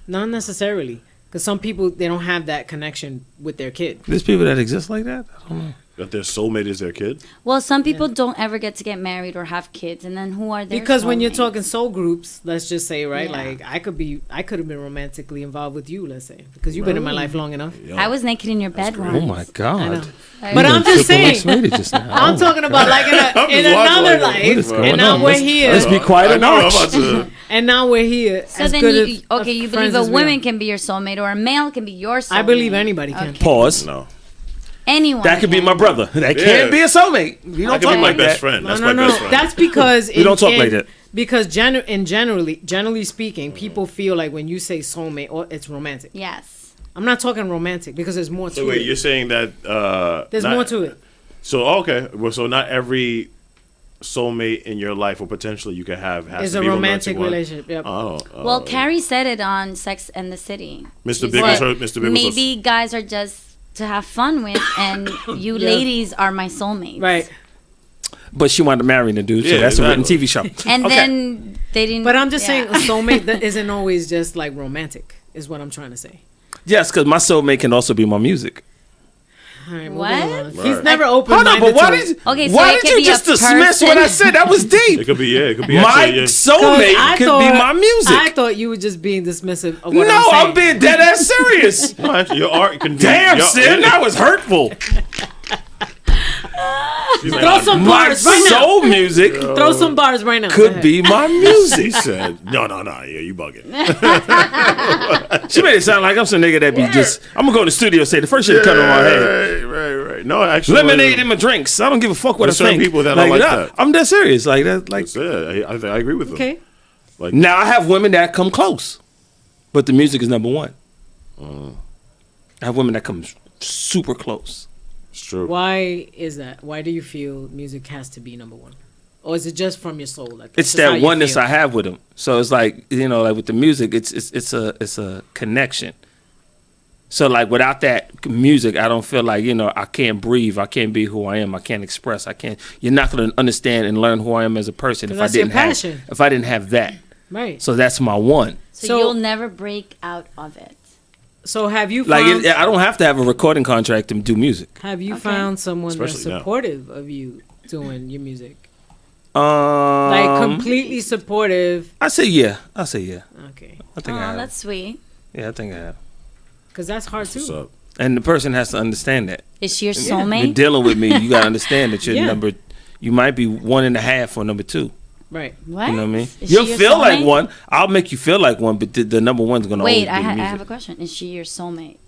Not necessarily, because some people they don't have that connection with their kid. There's people that exist like that? I don't know. That their soulmate is their kid. Well, some people don't ever get to get married or have kids, and then who are their Because when you're soulmates? talking soul groups, let's just say, right? Yeah. Like I could have been romantically involved with you, let's say, because you've been in my life long enough. I was naked in your bed once. Oh my God. I know. I But was- I'm just saying, X-rated just now. I'm Oh, talking about like in just another watching, like, what is life, going and now on? we're Let's- here, Let's be quiet I and know. I'm watch. about to. and now we're here. So as then good you of believe friends a as we woman are. can be your soulmate or a male can be your soulmate. I believe anybody can. Okay. Pause. No. Anyone. That could be can. my brother. That Yeah. can't be a soulmate. We I don't could talk be my like best that. friend. That's No, my no, best no. friend. That's because We don't talk like that. Because generally speaking, people feel like when you say soulmate, or it's romantic. Yes. I'm not talking romantic because there's more to So wait, it. you're saying that There's not- more to it. So okay, well, so not every soulmate in your life, or potentially you can have, has It's to a be romantic one. relationship. Yep. Oh, Well, Carrie said it on Sex and the City. Mr. She Big was said, her. Mr. Big was her. maybe guys are just to have fun with, and you ladies are my soulmates. Right. But she wanted to marry the dude, so Yeah, that's a written exactly. TV show. And Okay. then they didn't. But I'm just yeah. saying a soulmate that isn't always just like romantic, is what I'm trying to say. Yes, because my soulmate can also be my music. All right, What? moving on. Right. He's never open Hold on, minded. but why did Okay, so why it did could you be just a dismiss what person. I said? That was It deep. could be. Yeah, it could be. My Actually, yeah. soulmate could be my music. I thought you were just being dismissive of what No, I'm saying. I'm being dead ass serious. No, actually, your art can. Damn, your, Sin, that was hurtful. She's like, Throw some My bars right now. soul music Throw some bars right now. Go could ahead. be my He music. said, "No, yeah, you bugging." She made it sound like I'm some nigga that be just. I'm gonna go in the studio and say the first shit that come to my head. Right. No, actually, Lemonade in my drinks. I don't give a fuck what There's I certain think. people that are like that. I'm dead serious. Like that. Like That's it. I agree with them. Okay. now, I have women that come close, but the music is number one. I have women that come super close. It's true. Why is that? Why do you feel music has to be number one? Or is it just from your soul? Like, It's that oneness I have with him. So it's like, you know, like with the music, it's a connection. So like without that music, I don't feel like, you know, I can't breathe. I can't be who I am. I can't express. I can't. You're not going to understand and learn who I am as a person if I didn't have that. Right. So that's my one. So you'll never break out of it. So have you found... I don't have to have a recording contract to do music. Have you found someone that's supportive of you doing your music? Like completely supportive. I say yeah. Okay. I think I have. That's sweet. Yeah, I think I have. Because that's hard too. And the person has to understand that. Is she your soulmate? You're dealing with me. You got to understand that you're number... You might be 1.5 or number 2. Right. What? You know what I mean? You'll feel like one. I'll make you feel like one, but the number one's going to always be Wait, I music. have a question. Is she your soulmate?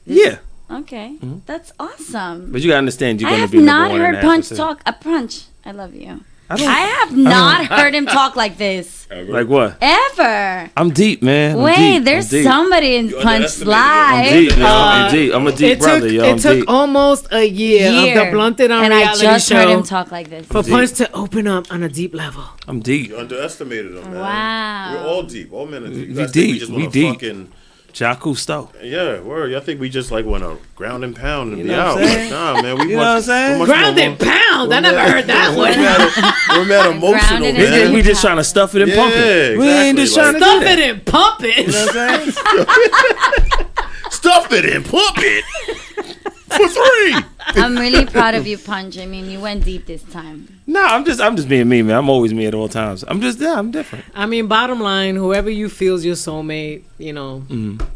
Yeah. Okay. Mm-hmm. That's awesome. But you got to understand you're going to be number 1.5. I have not heard Punch talk. Punch, I love you. I have not heard him talk like this. Ever. Like what? Ever. I'm deep, man. Wait, there's somebody in Punch Live. I'm deep, man. I'm a deep brother, yo. It took almost a year of the Blunted on Reality Show. And I just heard him talk like this. For Punch to open up on a deep level. I'm deep. You underestimated him, man. Wow. We're all deep. All men are deep. We deep. We deep. Fucking... Jacques Cousteau. Yeah, word. I think we just like want to ground and pound and you be out. Like, nah, man. We you know what I'm saying? Ground and pound. I never heard that one. We're mad emotional, man. We just trying to stuff it and pump it. Exactly. We ain't just trying to stuff it and pump it. You know what I'm saying? Stuff it and pump it. For 3. I'm really proud of you, Punch. I mean, you went deep this time. No, I'm just being me, man. I'm always me at all times. I'm different. I mean, bottom line, whoever you feel's your soulmate, you know,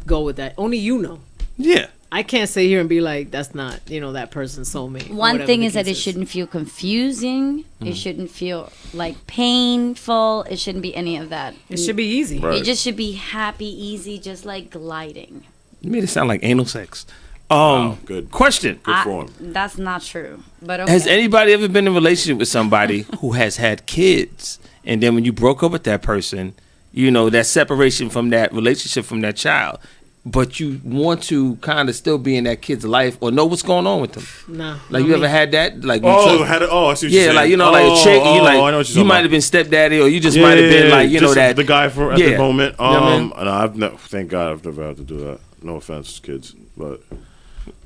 go with that. Only you know. Yeah. I can't sit here and be like, that's not, you know, that person's soulmate. One thing is that it shouldn't feel confusing. It shouldn't feel like painful. It shouldn't be any of that. It should be easy. Right. It just should be happy, easy, just like gliding. You made it sound like anal sex. Good. Question. Good form. That's not true. But okay. Has anybody ever been in a relationship with somebody who has had kids, and then when you broke up with that person, you know, that separation from that relationship from that child, but you want to kind of still be in that kid's life or know what's going on with them? No. Like you ever had that? Like I see what you're saying. like, you know, like a chick, you might have been stepdaddy, or you just might have been like, you know, that the guy for at the moment. You know what I mean? No, I've never. Thank God, I've never had to do that. No offense, kids, but.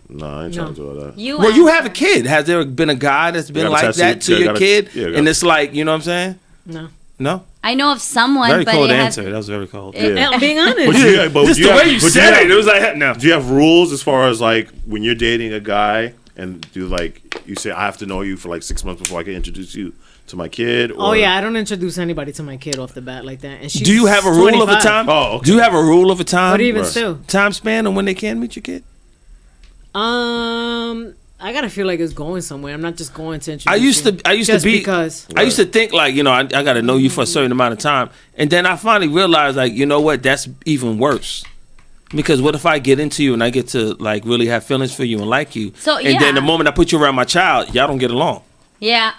Nah, I ain't trying to do all that. You have a kid. Has there been a guy that's been like that to your kid? And it's like, you know what I'm saying? No? I know of someone, very but cold answer. That was very cold. Yeah. I'm being honest. Just the way you said it, it was like, no. Do you have rules as far as like when you're dating a guy and you say, I have to know you for like 6 months before I can introduce you to my kid? Or... Oh yeah, I don't introduce anybody to my kid off the bat like that. And she's do you have a rule 25. of a time? Oh, okay. Do you have a rule of a time? But even still, time span on when they can meet your kid? I gotta feel like it's going somewhere. I'm not just going to introduce I used to think like, you know, I gotta know you for a certain amount of time, and then I finally realized like, you know what, that's even worse. Because what if I get into you and I get to like really have feelings for you and like you, and then the moment I put you around my child, y'all don't get along. Yeah,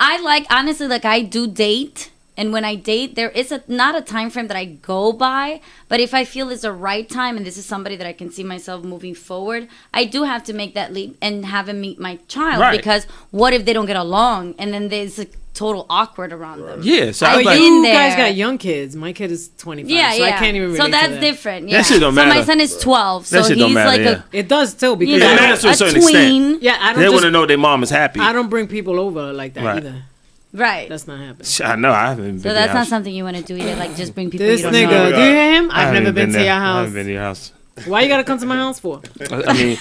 honestly, like I do date. And when I date, there is not a time frame that I go by, but if I feel it's the right time and this is somebody that I can see myself moving forward, I do have to make that leap and have him meet my child. Right. Because what if they don't get along and then there's a total awkward around them? Yeah, so you guys got young kids. My kid is 25, so I can't even relate so that's to that. different. Yeah. That shit don't matter. So my son is 12, so that shit he's don't matter, like it does too, because it matters to a certain extent. Yeah, I don't. They want to know their mom is happy. I don't bring people over like that either. Right. That's not happening. I know. I haven't been. So that's not something you want to do either. Like just bring people. This you don't nigga, know. do you hear him? I've never been to your I house. haven't been to your house. Why you gotta come to my house for? I mean,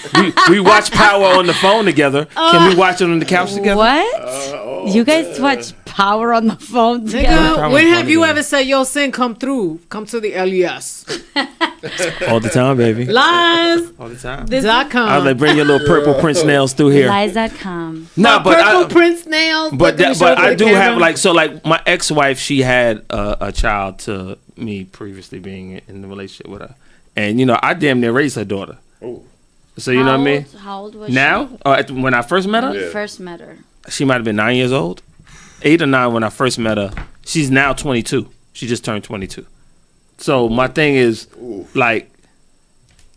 we watch Power on the phone together. Can we watch it on the couch together? What? You guys watch Power on the phone together? Nigga, when have you ever said, yo, Sin, come through? Come to the LES. All the time, baby. Lies. All the time. .com. I was like, bring your little purple Prince nails through here. Lies.com. No, but purple Prince nails. But I do have like my ex-wife. She had a child to me previously, being in the relationship with her, and you know I damn near raised her daughter. Oh. So you know what I mean? How old was now? she? When I first met her? When you first met her. She might have been 9 years old. 8 or 9 when I first met her. She's now 22. She just turned 22. So my thing is, like,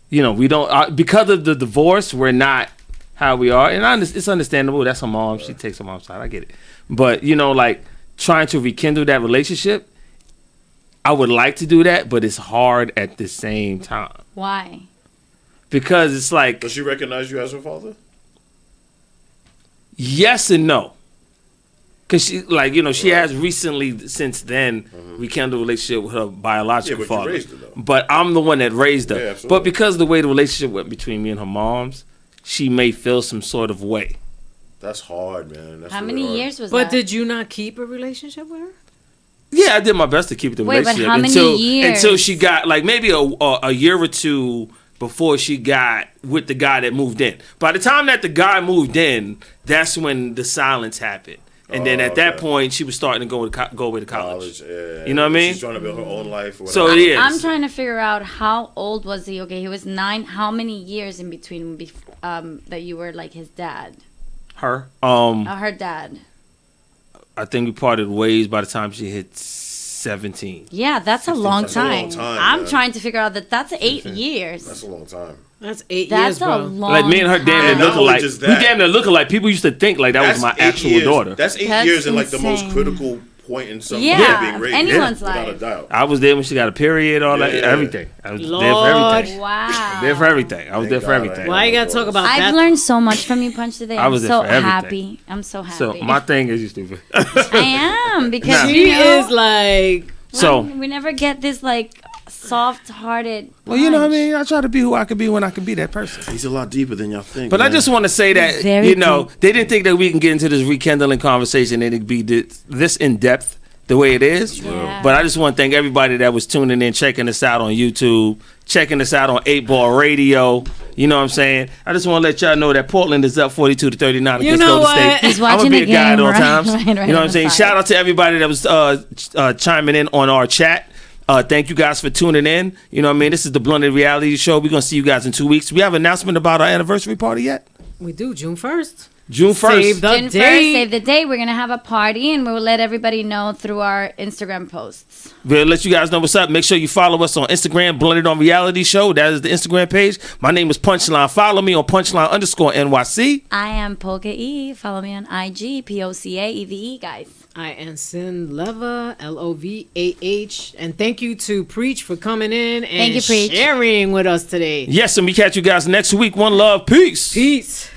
you know, we don't, because of the divorce, we're not how we are. And it's understandable. That's her mom. She takes her mom's side. I get it. But, you know, like, trying to rekindle that relationship, I would like to do that, but it's hard at the same time. Why? Because it's like... Does she recognize you as her father? Yes and no. Because she, like, you know, she has recently, since then, rekindled a relationship with her biological father. You raised her, though. But I'm the one that raised her. Yeah, absolutely. But because of the way the relationship went between me and her moms, she may feel some sort of way. That's hard, man. That's How really many hard. years was But that? did you not keep a relationship with her? Yeah, I did my best to keep the Wait, but relationship how many years? until she got like maybe a year or two before she got with the guy that moved in. By the time that the guy moved in, that's when the silence happened. And then at that point, she was starting to go away to college. Yeah. You know what I mean? She's trying to build her own life. Or So whatever. it is. I'm trying to figure out how old was he? Okay, he was 9. How many years in between that you were like his dad? Her. Her dad. I think we parted ways by the time she hit 17. Yeah, that's a long That's a long time. time, I'm man. trying to figure out that's 8 years. That's a long time. That's 8 That's years, a bro. long Like me and her damn time. near Not look only alike. just We that. damn near look alike. People used to think like that was my 8 actual years. daughter. That's 8 That's years in like the most insane. critical point in something Yeah, being raised. anyone's Without a life. doubt. I was there when she got a period, all that, Yeah. everything. I was there for Lord. everything. Wow. There for everything. I was Thank there for God I everything. Why you gotta talk about I've that? learned so much from you, Punch, today. I I'm was there so for everything. happy. I'm so happy. So my thing is, you stupid. I am because Nah. you She know, is like... So we never get this like soft-hearted. well, you know what I Punch. mean. I try to be who I can be when I can be that person. He's a lot deeper than y'all think. But I man. just want to say that Very you know deep. they didn't think that we can get into this rekindling conversation and it'd be this in depth the way it is. Yeah. But I just want to thank everybody that was tuning in, checking us out on YouTube, checking us out on 8 Ball Radio. You know what I'm saying? I just want to let y'all know that Portland is up 42-39 You against know Golden what? State. He's I'm watching gonna be the a guy at game, all right, times. right You know what on I'm the saying? side. Shout out to everybody that was chiming in on our chat. Thank you guys for tuning in. You know what I mean? This is the Blunted Reality Show. We're going to see you guys in 2 weeks. We have an announcement about our anniversary party yet? We do, June 1st. June 1st. Save the June 1st, date. save the date. We're going to have a party and we will let everybody know through our Instagram posts. We'll let you guys know what's up. Make sure you follow us on Instagram, Blunted on Reality Show. That is the Instagram page. My name is Punchline. Follow me on Punchline_NYC. I am Polka E. Follow me on IG, POCAEVE, guys. I am Sin Leva, LOVAH. And thank you to Preach for coming in and Thank you, Preach. sharing with us today. Yes, and we catch you guys next week. One love. Peace. Peace.